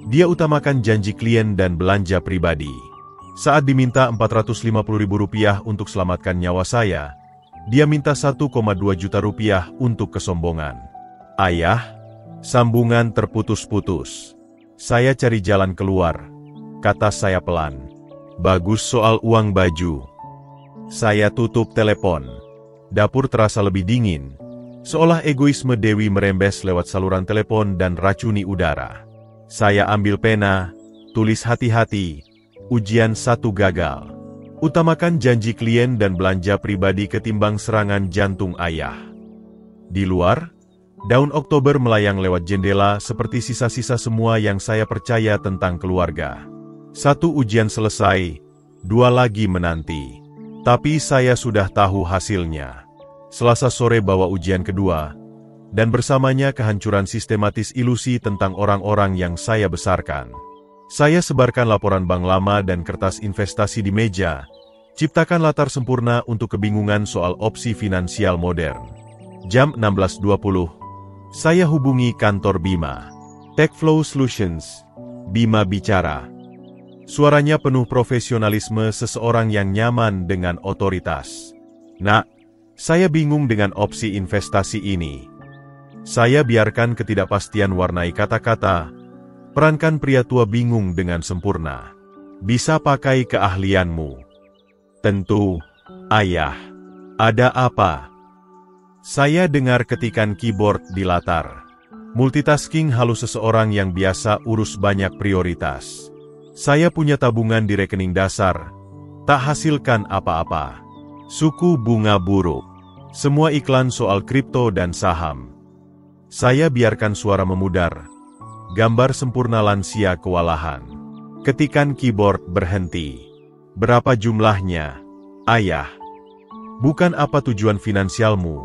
dia utamakan janji klien dan belanja pribadi. Saat diminta Rp450.000 untuk selamatkan nyawa saya, dia minta Rp1,2 juta untuk kesombongan. Ayah, sambungan terputus-putus. Saya cari jalan keluar, kata saya pelan. Bagus soal uang baju. Saya tutup telepon. Dapur terasa lebih dingin, seolah egoisme Dewi merembes lewat saluran telepon dan racuni udara. Saya ambil pena, tulis hati-hati, ujian 1 gagal. Utamakan janji klien dan belanja pribadi ketimbang serangan jantung ayah. Di luar, daun Oktober melayang lewat jendela seperti sisa-sisa semua yang saya percaya tentang keluarga. 1 ujian selesai, 2 lagi menanti. Tapi saya sudah tahu hasilnya. Selasa sore bawa ujian kedua, dan bersamanya kehancuran sistematis ilusi tentang orang-orang yang saya besarkan. Saya sebarkan laporan bank lama dan kertas investasi di meja, ciptakan latar sempurna untuk kebingungan soal opsi finansial modern. Jam 16.20, saya hubungi kantor Bima. Techflow Solutions. Bima bicara. Suaranya penuh profesionalisme seseorang yang nyaman dengan otoritas. Nak, saya bingung dengan opsi investasi ini. Saya biarkan ketidakpastian warnai kata-kata, perankan pria tua bingung dengan sempurna. Bisa pakai keahlianmu. Tentu, ayah. Ada apa? Saya dengar ketikan keyboard di latar. Multitasking halus seseorang yang biasa urus banyak prioritas. Saya punya tabungan di rekening dasar, tak hasilkan apa-apa. Suku bunga buruk. Semua iklan soal kripto dan saham. Saya biarkan suara memudar. Gambar sempurna lansia kewalahan. Ketikan keyboard berhenti. Berapa jumlahnya, ayah? Bukan apa tujuan finansialmu,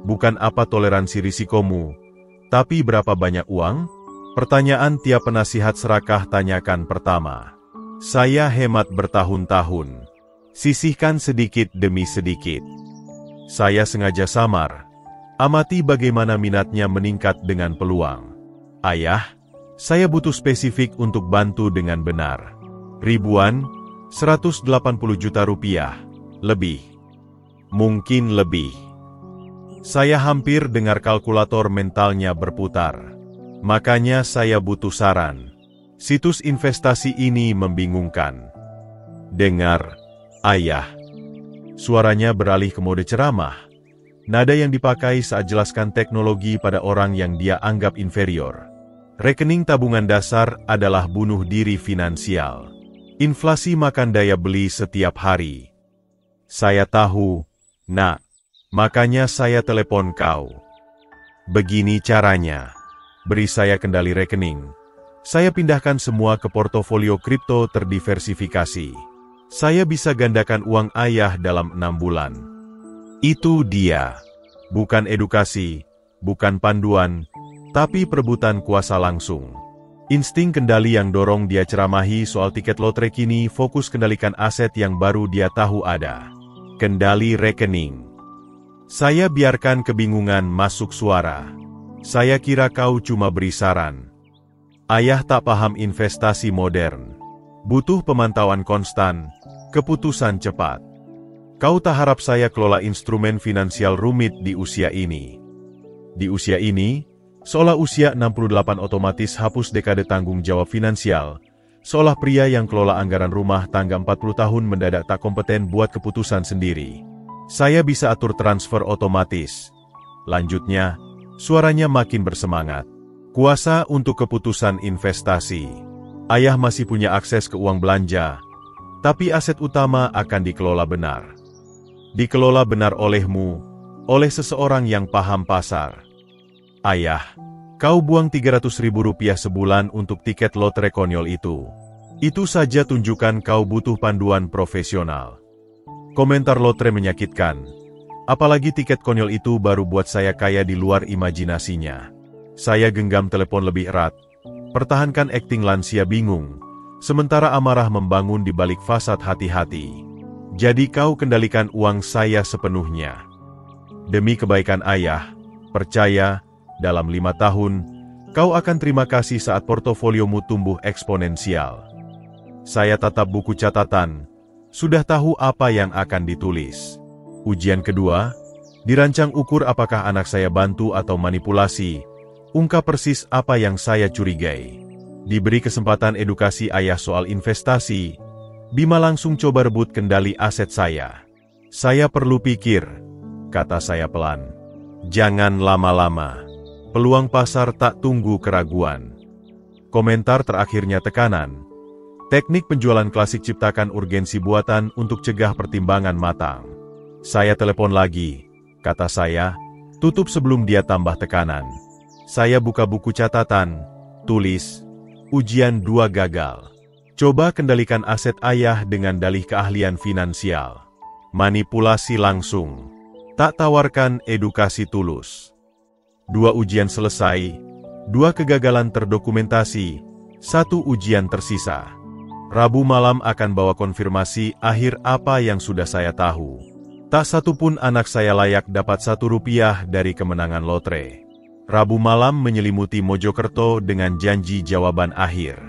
bukan apa toleransi risikomu, tapi berapa banyak uang? Pertanyaan tiap penasihat serakah tanyakan pertama. Saya hemat bertahun-tahun. Sisihkan sedikit demi sedikit. Saya sengaja samar. Amati bagaimana minatnya meningkat dengan peluang. Ayah, saya butuh spesifik untuk bantu dengan benar. Ribuan, 180 juta rupiah, lebih. Mungkin lebih. Saya hampir dengar kalkulator mentalnya berputar. Makanya saya butuh saran. Situs investasi ini membingungkan. Dengar, ayah. Suaranya beralih ke mode ceramah. Nada yang dipakai saat jelaskan teknologi pada orang yang dia anggap inferior. Rekening tabungan dasar adalah bunuh diri finansial. Inflasi makan daya beli setiap hari. Saya tahu, nak. Makanya saya telepon kau. Begini caranya. Beri saya kendali rekening. Saya pindahkan semua ke portofolio kripto terdiversifikasi. Saya bisa gandakan uang ayah dalam 6 bulan. Itu dia. Bukan edukasi, bukan panduan, tapi perebutan kuasa langsung. Insting kendali yang dorong dia ceramahi soal tiket lotre kini fokus kendalikan aset yang baru dia tahu ada. Kendali rekening. Saya biarkan kebingungan masuk suara. Saya kira kau cuma beri saran. Ayah tak paham investasi modern. Butuh pemantauan konstan, keputusan cepat. Kau tak harap saya kelola instrumen finansial rumit di usia ini. Di usia ini, seolah usia 68 otomatis hapus dekade tanggung jawab finansial, seolah pria yang kelola anggaran rumah tangga 40 tahun mendadak tak kompeten buat keputusan sendiri. Saya bisa atur transfer otomatis. Lanjutnya, suaranya makin bersemangat. Kuasa untuk keputusan investasi. Ayah masih punya akses ke uang belanja, tapi aset utama akan dikelola benar. Dikelola benar olehmu, oleh seseorang yang paham pasar. Ayah, kau buang Rp300.000 sebulan untuk tiket lotre konyol itu. Itu saja tunjukkan kau butuh panduan profesional. Komentar lotre menyakitkan. Apalagi tiket konyol itu baru buat saya kaya di luar imajinasinya. Saya genggam telepon lebih erat. Pertahankan akting lansia bingung, sementara amarah membangun di balik fasad hati-hati. Jadi kau kendalikan uang saya sepenuhnya. Demi kebaikan ayah, percaya, dalam 5 tahun, kau akan terima kasih saat portofoliomu tumbuh eksponensial. Saya tatap buku catatan, sudah tahu apa yang akan ditulis. Ujian kedua, dirancang ukur apakah anak saya bantu atau manipulasi, ungkap persis apa yang saya curigai. Diberi kesempatan edukasi ayah soal investasi, Bima langsung coba rebut kendali aset saya. Saya perlu pikir, kata saya pelan. Jangan lama-lama. Peluang pasar tak tunggu keraguan. Komentar terakhirnya tekanan. Teknik penjualan klasik ciptakan urgensi buatan untuk cegah pertimbangan matang. Saya telepon lagi, kata saya, tutup sebelum dia tambah tekanan. Saya buka buku catatan, tulis, ujian 2 gagal. Coba kendalikan aset ayah dengan dalih keahlian finansial. Manipulasi langsung. Tak tawarkan edukasi tulus. 2 ujian selesai, 2 kegagalan terdokumentasi, 1 ujian tersisa. Rabu malam akan bawa konfirmasi akhir apa yang sudah saya tahu. Tak satu pun anak saya layak dapat Rp1 dari kemenangan lotre. Rabu malam menyelimuti Mojokerto dengan janji jawaban akhir.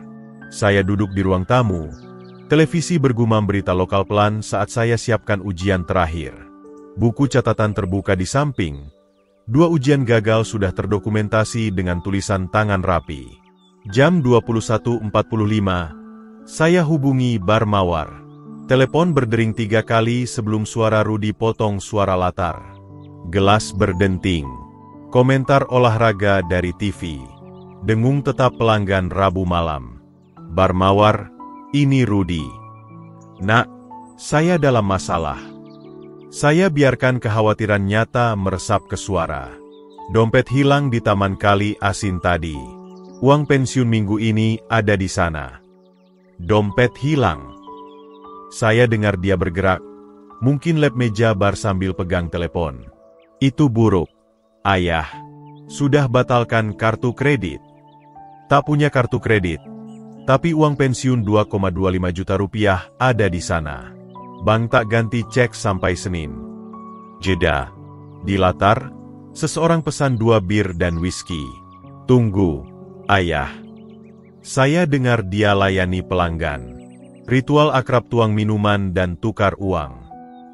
Saya duduk di ruang tamu. Televisi bergumam berita lokal pelan saat saya siapkan ujian terakhir. Buku catatan terbuka di samping. 2 ujian gagal sudah terdokumentasi dengan tulisan tangan rapi. Jam 21.45, saya hubungi Bar Mawar. Telepon berdering 3 kali sebelum suara Rudi potong suara latar. Gelas berdenting. Komentar olahraga dari TV. Dengung tetap pelanggan Rabu malam. Bar Mawar, ini Rudi. Nak, saya dalam masalah. Saya biarkan kekhawatiran nyata meresap ke suara. Dompet hilang di Taman Kali Asin tadi. Uang pensiun minggu ini ada di sana. Dompet hilang. Saya dengar dia bergerak. Mungkin lap meja bar sambil pegang telepon. Itu buruk. Ayah, sudah batalkan kartu kredit. Tak punya kartu kredit. Tapi uang pensiun Rp2,25 juta ada di sana. Bank tak ganti cek sampai Senin. Jeda. Di latar, seseorang pesan 2 bir dan whisky. Tunggu, ayah. Saya dengar dia layani pelanggan. Ritual akrab tuang minuman dan tukar uang.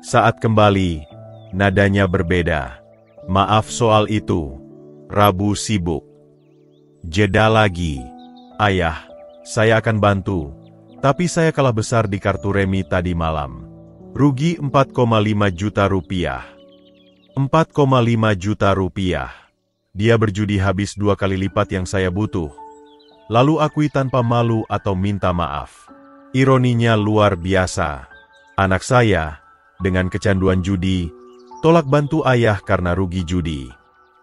Saat kembali, nadanya berbeda. Maaf soal itu. Rabu sibuk. Jeda lagi. Ayah, saya akan bantu. Tapi saya kalah besar di kartu remi tadi malam. Rugi Rp4,5 juta. 4,5 juta rupiah. Dia berjudi habis 2 kali lipat yang saya butuh. Lalu akui tanpa malu atau minta maaf. Ironinya luar biasa. Anak saya, dengan kecanduan judi, tolak bantu ayah karena rugi judi.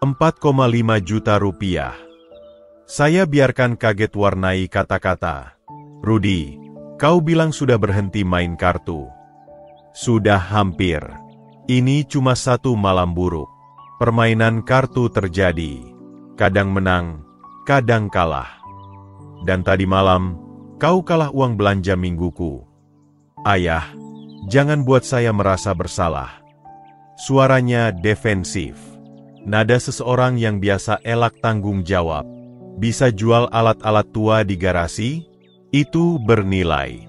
4,5 juta rupiah. Saya biarkan kaget warnai kata-kata. Rudi, kau bilang sudah berhenti main kartu. Sudah hampir. Ini cuma 1 malam buruk. Permainan kartu terjadi. Kadang menang, kadang kalah. Dan tadi malam, kau kalah uang belanja mingguku. Ayah, jangan buat saya merasa bersalah. Suaranya defensif. Nada seseorang yang biasa elak tanggung jawab. Bisa jual alat-alat tua di garasi? Itu bernilai.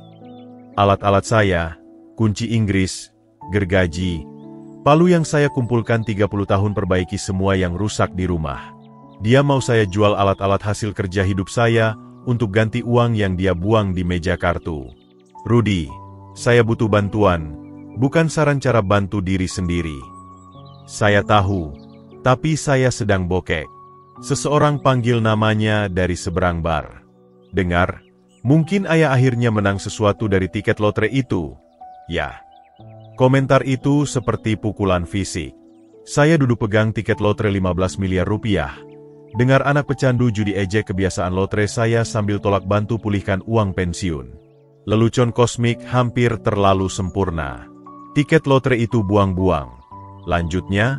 Alat-alat saya, kunci Inggris, gergaji, palu yang saya kumpulkan 30 tahun perbaiki semua yang rusak di rumah. Dia mau saya jual alat-alat hasil kerja hidup saya untuk ganti uang yang dia buang di meja kartu. Rudi, saya butuh bantuan, bukan saran cara bantu diri sendiri. Saya tahu, tapi saya sedang bokek. Seseorang panggil namanya dari seberang bar. Dengar, mungkin ayah akhirnya menang sesuatu dari tiket lotre itu. Ya. Komentar itu seperti pukulan fisik. Saya duduk pegang tiket lotre 15 miliar rupiah. Dengar anak pecandu judi ejek kebiasaan lotre saya sambil tolak bantu pulihkan uang pensiun. Lelucon kosmik hampir terlalu sempurna. Tiket lotre itu buang-buang. Lanjutnya,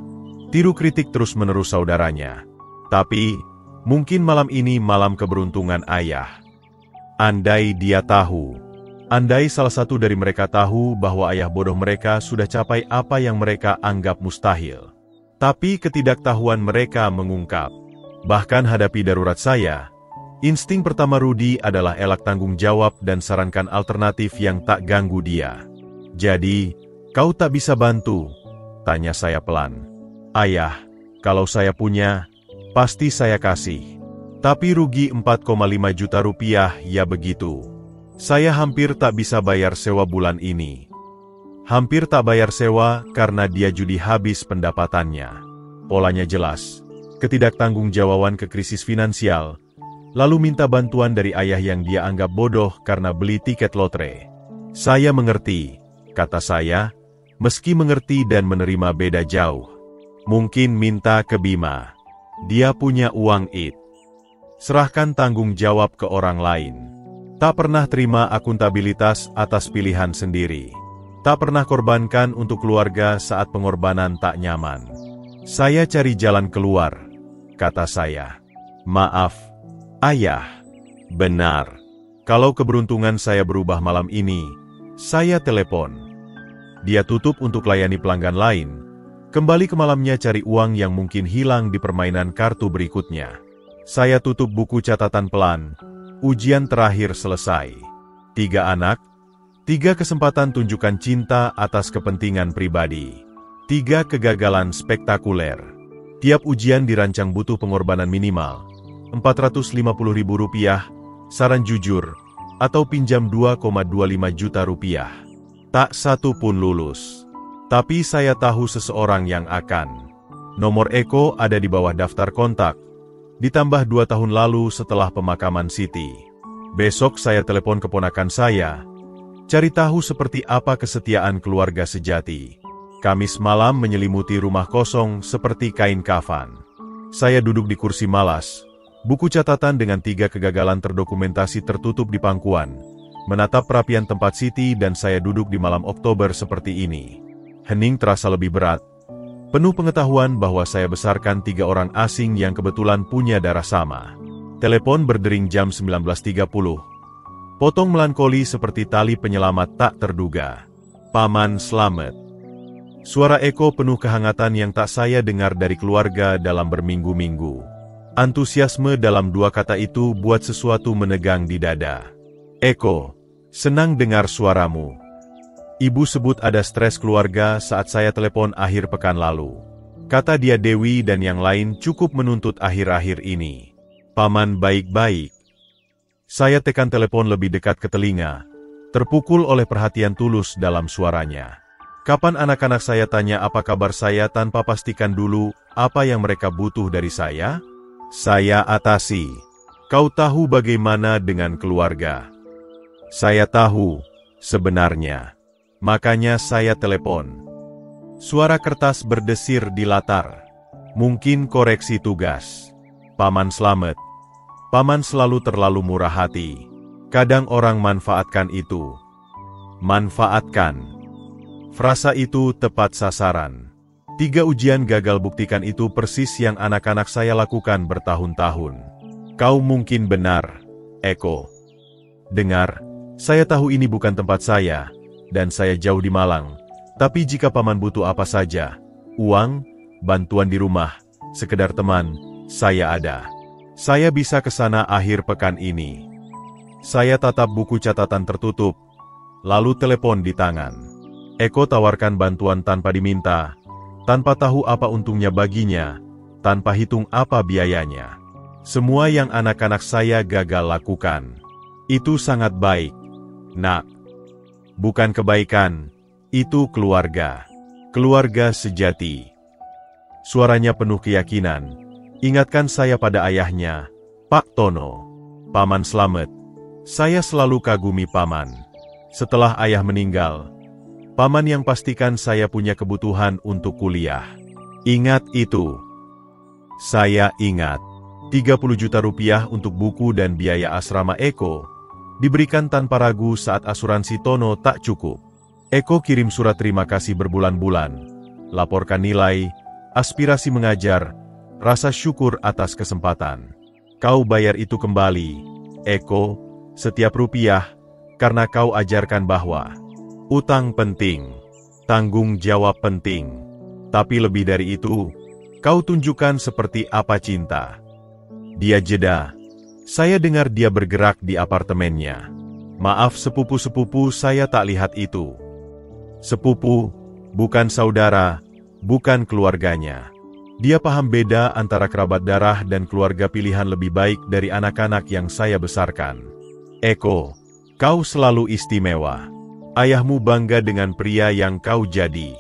tiru kritik terus-menerus saudaranya. Tapi, mungkin malam ini malam keberuntungan ayah. Andai dia tahu. Andai salah satu dari mereka tahu bahwa ayah bodoh mereka sudah capai apa yang mereka anggap mustahil. Tapi ketidaktahuan mereka mengungkap. Bahkan hadapi darurat saya, insting pertama Rudi adalah elak tanggung jawab dan sarankan alternatif yang tak ganggu dia. Jadi, kau tak bisa bantu? Tanya saya pelan. Ayah, kalau saya punya, pasti saya kasih. Tapi rugi 4,5 juta rupiah, ya begitu. Saya hampir tak bisa bayar sewa bulan ini. Hampir tak bayar sewa karena dia judi habis pendapatannya. Polanya jelas. Ketidaktanggung-jawaban ke krisis finansial, lalu minta bantuan dari ayah yang dia anggap bodoh karena beli tiket lotre. Saya mengerti, kata saya, meski mengerti dan menerima beda jauh. Mungkin minta ke Bima. Dia punya uang it. Serahkan tanggung jawab ke orang lain. Tak pernah terima akuntabilitas atas pilihan sendiri. Tak pernah korbankan untuk keluarga saat pengorbanan tak nyaman. Saya cari jalan keluar, kata saya. Maaf, ayah. Benar. Kalau keberuntungan saya berubah malam ini, saya telepon. Dia tutup untuk layani pelanggan lain. Kembali ke malamnya cari uang yang mungkin hilang di permainan kartu berikutnya. Saya tutup buku catatan pelan. Ujian terakhir selesai. 3 anak, 3 kesempatan tunjukkan cinta atas kepentingan pribadi. 3 kegagalan spektakuler. Tiap ujian dirancang butuh pengorbanan minimal. Rp450.000, saran jujur, atau pinjam 2,25 juta rupiah. Tak satu pun lulus. Tapi saya tahu seseorang yang akan. Nomor Eko ada di bawah daftar kontak. Ditambah 2 tahun lalu setelah pemakaman Siti. Besok saya telepon keponakan saya. Cari tahu seperti apa kesetiaan keluarga sejati. Kamis malam menyelimuti rumah kosong seperti kain kafan. Saya duduk di kursi malas. Buku catatan dengan 3 kegagalan terdokumentasi tertutup di pangkuan. Menatap perapian tempat Siti dan saya duduk di malam Oktober seperti ini. Hening terasa lebih berat. Penuh pengetahuan bahwa saya besarkan 3 orang asing yang kebetulan punya darah sama. Telepon berdering jam 19.30. Potong melankoli seperti tali penyelamat tak terduga. Paman selamat. Suara Eko penuh kehangatan yang tak saya dengar dari keluarga dalam berminggu-minggu. Antusiasme dalam 2 kata itu buat sesuatu menegang di dada. Eko, senang dengar suaramu. Ibu sebut ada stres keluarga saat saya telepon akhir pekan lalu. Kata dia Dewi dan yang lain cukup menuntut akhir-akhir ini. Paman baik-baik. Saya tekan telepon lebih dekat ke telinga, terpukul oleh perhatian tulus dalam suaranya. Kapan anak-anak saya tanya apa kabar saya tanpa pastikan dulu apa yang mereka butuh dari saya? Saya atasi. Kau tahu bagaimana dengan keluarga? Saya tahu, sebenarnya. Makanya saya telepon. Suara kertas berdesir di latar. Mungkin koreksi tugas. Paman selamat. Paman selalu terlalu murah hati. Kadang orang manfaatkan itu. Manfaatkan. Frasa itu tepat sasaran. 3 ujian gagal buktikan itu persis yang anak-anak saya lakukan bertahun-tahun. Kau mungkin benar, Eko. Dengar, saya tahu ini bukan tempat saya. Dan saya jauh di Malang, tapi jika paman butuh apa saja, uang, bantuan di rumah, sekedar teman, saya ada. Saya bisa ke sana akhir pekan ini. Saya tatap buku catatan tertutup, lalu telepon di tangan. Eko tawarkan bantuan tanpa diminta, tanpa tahu apa untungnya baginya, tanpa hitung apa biayanya. Semua yang anak-anak saya gagal lakukan. Itu sangat baik, nak. Bukan kebaikan, itu keluarga. Keluarga sejati. Suaranya penuh keyakinan. Ingatkan saya pada ayahnya, Pak Tono. Paman selamat. Saya selalu kagumi paman. Setelah ayah meninggal, paman yang pastikan saya punya kebutuhan untuk kuliah. Ingat itu. Saya ingat. 30 juta rupiah untuk buku dan biaya asrama Eko. Diberikan tanpa ragu saat asuransi Tono tak cukup. Eko kirim surat terima kasih berbulan-bulan. Laporkan nilai, aspirasi mengajar, rasa syukur atas kesempatan. Kau bayar itu kembali, Eko, setiap rupiah, karena kau ajarkan bahwa utang penting, tanggung jawab penting. Tapi lebih dari itu, kau tunjukkan seperti apa cinta. Dia jeda. Saya dengar dia bergerak di apartemennya. Maaf sepupu-sepupu saya tak lihat itu. Sepupu, bukan saudara, bukan keluarganya. Dia paham beda antara kerabat darah dan keluarga pilihan lebih baik dari anak-anak yang saya besarkan. Eko, kau selalu istimewa. Ayahmu bangga dengan pria yang kau jadi.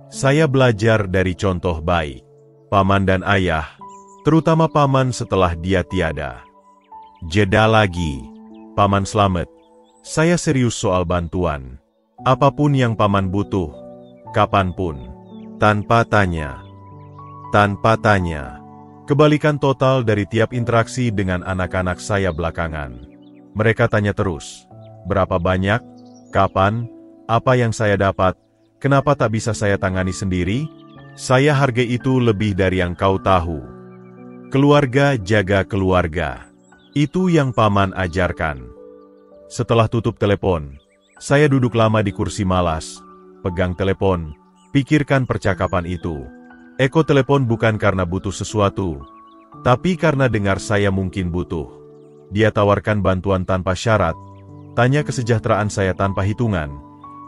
Saya belajar dari contoh baik. Paman dan ayah, terutama paman setelah dia tiada. Jeda lagi. Paman Slamet, saya serius soal bantuan. Apapun yang paman butuh, kapanpun. Tanpa tanya. Tanpa tanya. Kebalikan total dari tiap interaksi dengan anak-anak saya belakangan. Mereka tanya terus, berapa banyak, kapan, apa yang saya dapat, kenapa tak bisa saya tangani sendiri? Saya hargai itu lebih dari yang kau tahu. Keluarga jaga keluarga. Itu yang paman ajarkan. Setelah tutup telepon, saya duduk lama di kursi malas, pegang telepon, pikirkan percakapan itu. Eko telepon bukan karena butuh sesuatu, tapi karena dengar saya mungkin butuh. Dia tawarkan bantuan tanpa syarat, tanya kesejahteraan saya tanpa hitungan,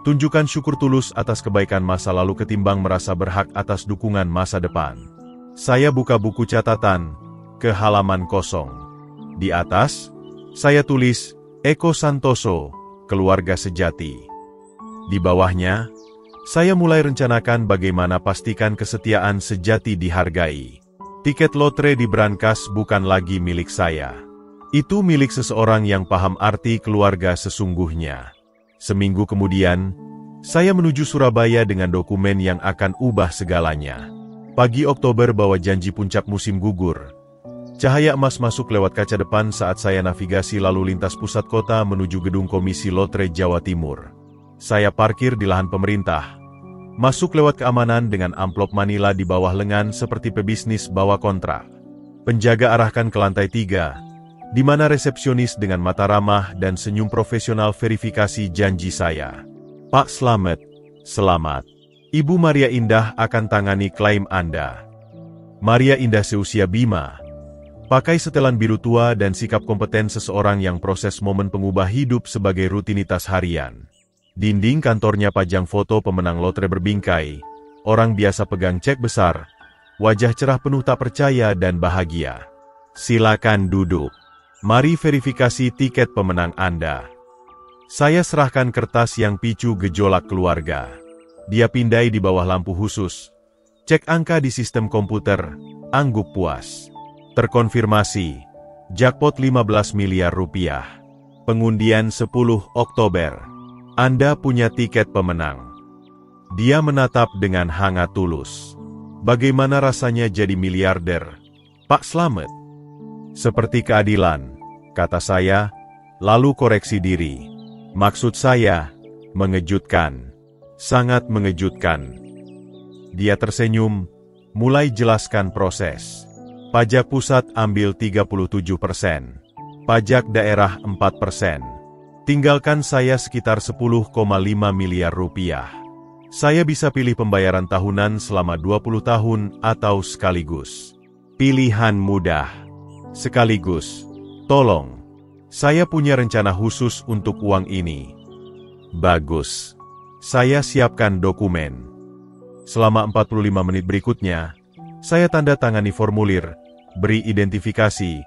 tunjukkan syukur tulus atas kebaikan masa lalu ketimbang merasa berhak atas dukungan masa depan. Saya buka buku catatan, ke halaman kosong. Di atas, saya tulis, Eko Santoso, keluarga sejati. Di bawahnya, saya mulai rencanakan bagaimana pastikan kesetiaan sejati dihargai. Tiket lotre di brankas bukan lagi milik saya. Itu milik seseorang yang paham arti keluarga sesungguhnya. Seminggu kemudian, saya menuju Surabaya dengan dokumen yang akan ubah segalanya. Pagi Oktober bawa janji puncak musim gugur. Cahaya emas masuk lewat kaca depan saat saya navigasi lalu lintas pusat kota menuju gedung Komisi Lotre Jawa Timur. Saya parkir di lahan pemerintah. Masuk lewat keamanan dengan amplop manila di bawah lengan seperti pebisnis bawa kontrak. Penjaga arahkan ke lantai 3, di mana resepsionis dengan mata ramah dan senyum profesional verifikasi janji saya. Pak Slamet, selamat. Ibu Maria Indah akan tangani klaim Anda. Maria Indah seusia Bima. Pakai setelan biru tua dan sikap kompeten seseorang yang proses momen pengubah hidup sebagai rutinitas harian. Dinding kantornya pajang foto pemenang lotre berbingkai, orang biasa pegang cek besar, wajah cerah penuh tak percaya dan bahagia. Silakan duduk. Mari verifikasi tiket pemenang Anda. Saya serahkan kertas yang picu gejolak keluarga. Dia pindai di bawah lampu khusus. Cek angka di sistem komputer, angguk puas. Terkonfirmasi, jackpot 15 miliar rupiah. Pengundian 10 Oktober. Anda punya tiket pemenang. Dia menatap dengan hangat tulus. Bagaimana rasanya jadi miliarder, Pak Slamet? Seperti keadilan, kata saya, lalu koreksi diri. Maksud saya, mengejutkan. Sangat mengejutkan. Dia tersenyum, mulai jelaskan proses. Pajak pusat ambil 37%. Pajak daerah 4%. Tinggalkan saya sekitar 10,5 miliar rupiah. Saya bisa pilih pembayaran tahunan selama 20 tahun atau sekaligus. Pilihan mudah. Sekaligus. Tolong. Saya punya rencana khusus untuk uang ini. Bagus. Saya siapkan dokumen. Selama 45 menit berikutnya, saya tanda tangani formulir, beri identifikasi,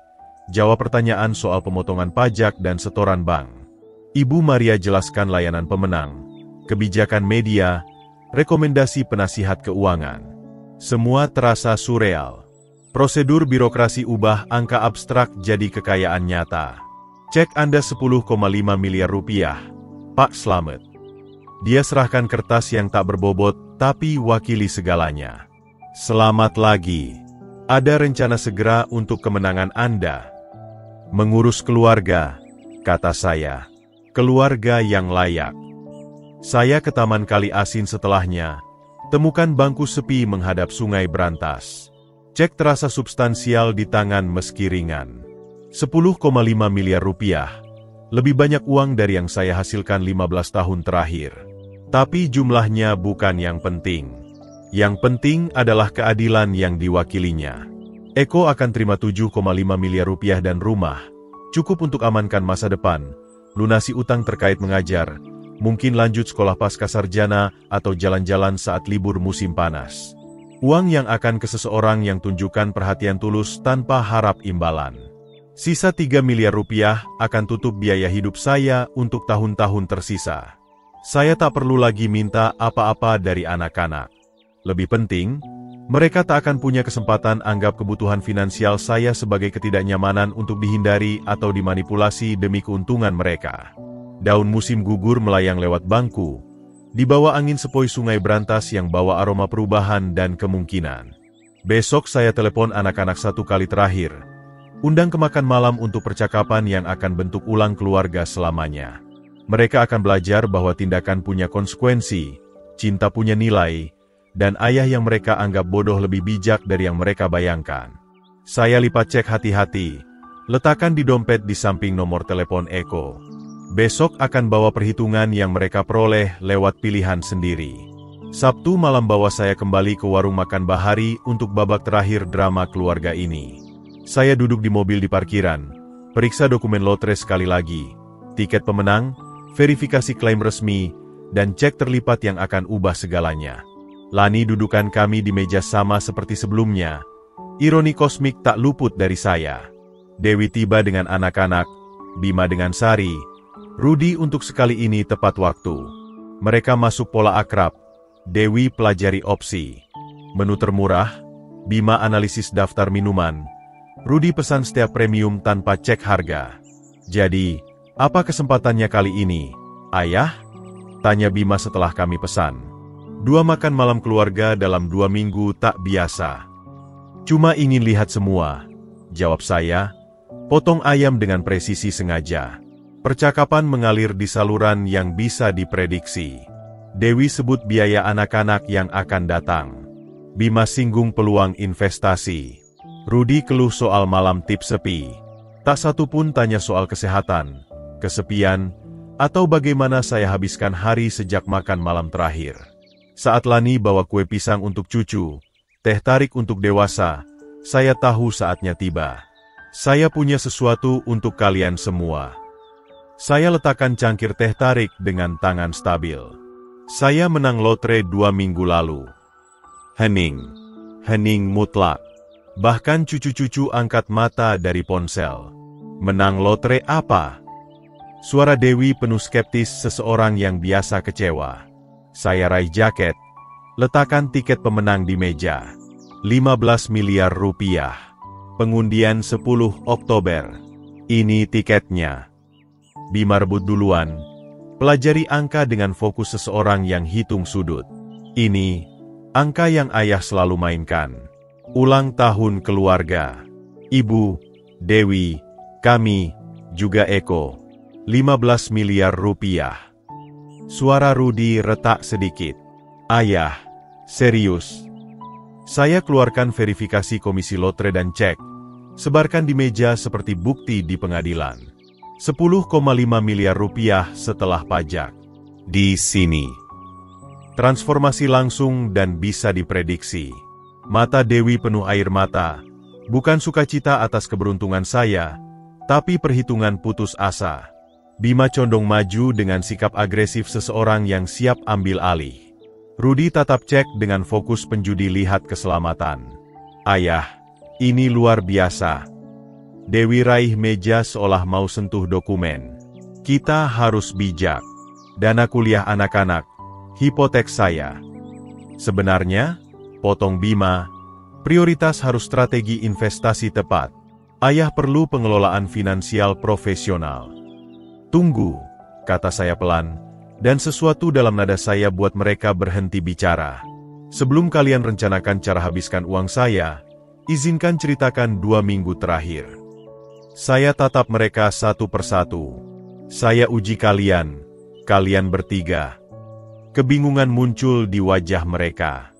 jawab pertanyaan soal pemotongan pajak dan setoran bank. Ibu Maria jelaskan layanan pemenang, kebijakan media, rekomendasi penasihat keuangan. Semua terasa surreal. Prosedur birokrasi ubah angka abstrak jadi kekayaan nyata. Cek Anda 10,5 miliar rupiah, Pak Slamet. Dia serahkan kertas yang tak berbobot, tapi wakili segalanya. Selamat lagi. Ada rencana segera untuk kemenangan Anda. Mengurus keluarga, kata saya. Keluarga yang layak. Saya ke Taman Kali Asin setelahnya, temukan bangku sepi menghadap Sungai Brantas. Cek terasa substansial di tangan meski ringan. 10,5 miliar rupiah, lebih banyak uang dari yang saya hasilkan 15 tahun terakhir. Tapi jumlahnya bukan yang penting. Yang penting adalah keadilan yang diwakilinya. Eko akan terima 7,5 miliar rupiah dan rumah, cukup untuk amankan masa depan, lunasi utang terkait mengajar, mungkin lanjut sekolah pasca sarjana atau jalan-jalan saat libur musim panas. Uang yang akan ke seseorang yang tunjukkan perhatian tulus tanpa harap imbalan. Sisa 3 miliar rupiah akan tutup biaya hidup saya untuk tahun-tahun tersisa. Saya tak perlu lagi minta apa-apa dari anak-anak. Lebih penting, mereka tak akan punya kesempatan anggap kebutuhan finansial saya sebagai ketidaknyamanan untuk dihindari atau dimanipulasi demi keuntungan mereka. Daun musim gugur melayang lewat bangku, di bawah angin sepoi sungai berantas yang bawa aroma perubahan dan kemungkinan. Besok saya telepon anak-anak 1 kali terakhir. Undang ke makan malam untuk percakapan yang akan bentuk ulang keluarga selamanya. Mereka akan belajar bahwa tindakan punya konsekuensi, cinta punya nilai, dan ayah yang mereka anggap bodoh lebih bijak dari yang mereka bayangkan. Saya lipat cek hati-hati, letakkan di dompet di samping nomor telepon Eko. Besok akan bawa perhitungan yang mereka peroleh lewat pilihan sendiri. Sabtu malam bawa saya kembali ke warung makan Bahari untuk babak terakhir drama keluarga ini. Saya duduk di mobil di parkiran, periksa dokumen lotre sekali lagi, tiket pemenang, verifikasi klaim resmi, dan cek terlipat yang akan ubah segalanya. Lani dudukan kami di meja sama seperti sebelumnya. Ironi kosmik tak luput dari saya. Dewi tiba dengan anak-anak, Bima dengan Sari, Rudi untuk sekali ini tepat waktu. Mereka masuk pola akrab. Dewi pelajari opsi. Menu termurah, Bima analisis daftar minuman, Rudi pesan setiap premium tanpa cek harga. Jadi, apa kesempatannya kali ini, Ayah? Tanya Bima setelah kami pesan. 2 makan malam keluarga dalam 2 minggu tak biasa. Cuma ingin lihat semua, jawab saya, potong ayam dengan presisi sengaja. Percakapan mengalir di saluran yang bisa diprediksi. Dewi sebut biaya anak-anak yang akan datang. Bima singgung peluang investasi. Rudi keluh soal malam tip sepi. Tak satu pun tanya soal kesehatan, kesepian, atau bagaimana saya habiskan hari sejak makan malam terakhir. Saat Lani bawa kue pisang untuk cucu, teh tarik untuk dewasa, saya tahu saatnya tiba. Saya punya sesuatu untuk kalian semua. Saya letakkan cangkir teh tarik dengan tangan stabil. Saya menang lotre 2 minggu lalu. Hening. Hening mutlak. Bahkan cucu-cucu angkat mata dari ponsel. Menang lotre apa? Suara Dewi penuh skeptis seseorang yang biasa kecewa. Saya raih jaket. Letakkan tiket pemenang di meja. 15 miliar rupiah. Pengundian 10 Oktober. Ini tiketnya. Bima rebut duluan. Pelajari angka dengan fokus seseorang yang hitung sudut. Ini, angka yang ayah selalu mainkan. Ulang tahun keluarga. Ibu, Dewi, kami, juga Eko. 15 miliar rupiah. Suara Rudi retak sedikit. Ayah, serius. Saya keluarkan verifikasi komisi lotre dan cek. Sebarkan di meja seperti bukti di pengadilan. 10,5 miliar rupiah setelah pajak. Di sini. Transformasi langsung dan bisa diprediksi. Mata Dewi penuh air mata. Bukan sukacita atas keberuntungan saya, tapi perhitungan putus asa. Bima condong maju dengan sikap agresif seseorang yang siap ambil alih. Rudi tatap cek dengan fokus penjudi lihat keselamatan. Ayah, ini luar biasa. Dewi raih meja seolah mau sentuh dokumen. Kita harus bijak. Dana kuliah anak-anak, hipotek saya. Sebenarnya, potong Bima, prioritas harus strategi investasi tepat. Ayah perlu pengelolaan finansial profesional. Tunggu, kata saya pelan, dan sesuatu dalam nada saya buat mereka berhenti bicara. Sebelum kalian rencanakan cara habiskan uang saya, izinkan ceritakan 2 minggu terakhir. Saya tatap mereka satu persatu. Saya uji kalian, kalian bertiga. Kebingungan muncul di wajah mereka.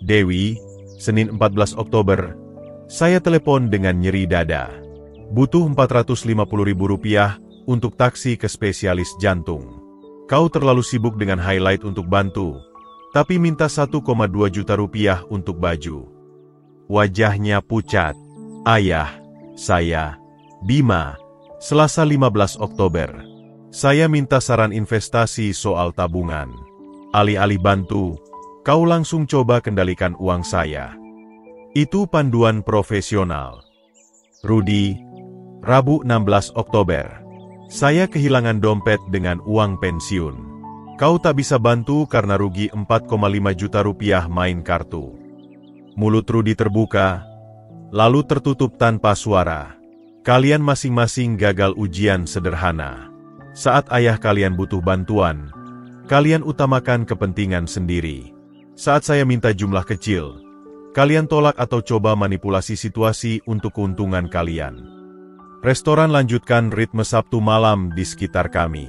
Dewi, Senin 14 Oktober, saya telepon dengan nyeri dada. Butuh 450.000 rupiah untuk taksi ke spesialis jantung. Kau terlalu sibuk dengan highlight untuk bantu, tapi minta 1,2 juta rupiah untuk baju. Wajahnya pucat. Ayah, saya, Bima, Selasa 15 Oktober. Saya minta saran investasi soal tabungan. Alih-alih bantu, Kau langsung coba kendalikan uang saya. Itu panduan profesional. Rudy, Rabu 16 Oktober. Saya kehilangan dompet dengan uang pensiun. Kau tak bisa bantu karena rugi 4,5 juta rupiah main kartu. Mulut Rudy terbuka, lalu tertutup tanpa suara. Kalian masing-masing gagal ujian sederhana. Saat ayah kalian butuh bantuan, kalian utamakan kepentingan sendiri. Saat saya minta jumlah kecil, kalian tolak atau coba manipulasi situasi untuk keuntungan kalian. Restoran lanjutkan ritme Sabtu malam di sekitar kami.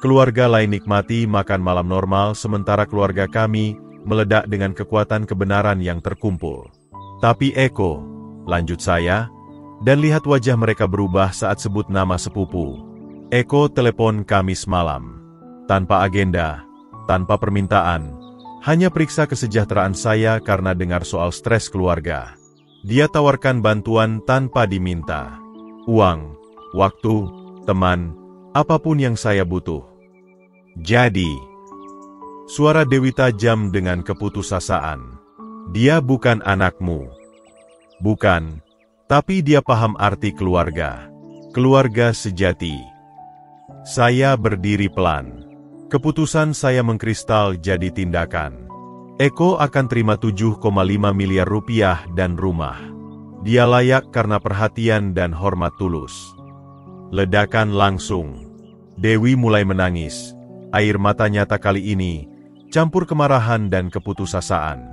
Keluarga lain nikmati makan malam normal sementara keluarga kami meledak dengan kekuatan kebenaran yang terkumpul. Tapi Eko, lanjut saya, dan lihat wajah mereka berubah saat sebut nama sepupu. Eko telepon Kamis malam. Tanpa agenda, tanpa permintaan, hanya periksa kesejahteraan saya karena dengar soal stres keluarga. Dia tawarkan bantuan tanpa diminta. Uang, waktu, teman, apapun yang saya butuh. Jadi, suara Dewi tajam dengan keputusasaan. Dia bukan anakmu. Bukan, tapi dia paham arti keluarga. Keluarga sejati. Saya berdiri pelan. Keputusan saya mengkristal jadi tindakan. Eko akan terima 7,5 miliar rupiah dan rumah. Dia layak karena perhatian dan hormat tulus. Ledakan langsung. Dewi mulai menangis. Air mata nyata kali ini campur kemarahan dan keputusasaan.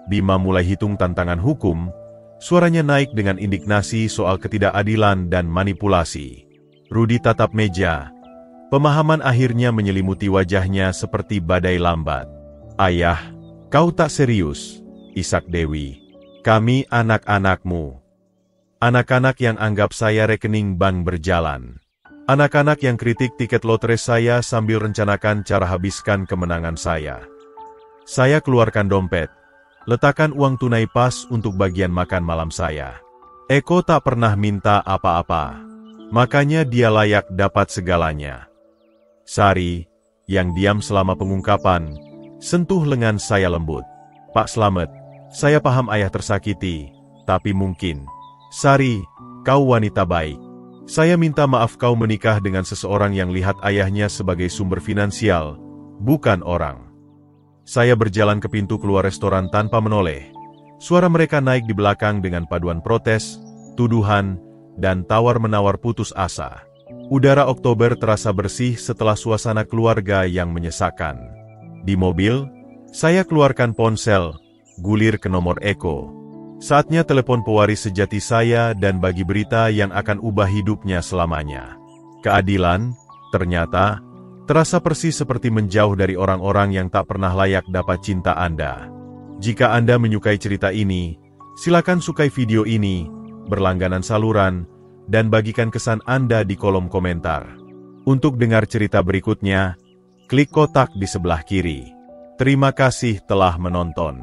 Bima mulai hitung tantangan hukum. Suaranya naik dengan indignasi soal ketidakadilan dan manipulasi. Rudy tatap meja. Pemahaman akhirnya menyelimuti wajahnya seperti badai lambat. Ayah, kau tak serius, isak Dewi. Kami anak-anakmu. Anak-anak yang anggap saya rekening bank berjalan. Anak-anak yang kritik tiket lotre saya sambil rencanakan cara habiskan kemenangan saya. Saya keluarkan dompet, letakkan uang tunai pas untuk bagian makan malam saya. Eko tak pernah minta apa-apa, makanya dia layak dapat segalanya. Sari, yang diam selama pengungkapan, sentuh lengan saya lembut. Pak Slamet, saya paham ayah tersakiti, tapi mungkin. Sari, kau wanita baik. Saya minta maaf kau menikah dengan seseorang yang lihat ayahnya sebagai sumber finansial, bukan orang. Saya berjalan ke pintu keluar restoran tanpa menoleh. Suara mereka naik di belakang dengan paduan protes, tuduhan, dan tawar-menawar putus asa. Udara Oktober terasa bersih setelah suasana keluarga yang menyesakan. Di mobil, saya keluarkan ponsel, gulir ke nomor Eko. Saatnya telepon pewaris sejati saya dan bagi berita yang akan ubah hidupnya selamanya. Keadilan, ternyata, terasa persis seperti menjauh dari orang-orang yang tak pernah layak dapat cinta Anda. Jika Anda menyukai cerita ini, silakan sukai video ini, berlangganan saluran, dan bagikan kesan Anda di kolom komentar. Untuk dengar cerita berikutnya, klik kotak di sebelah kiri. Terima kasih telah menonton.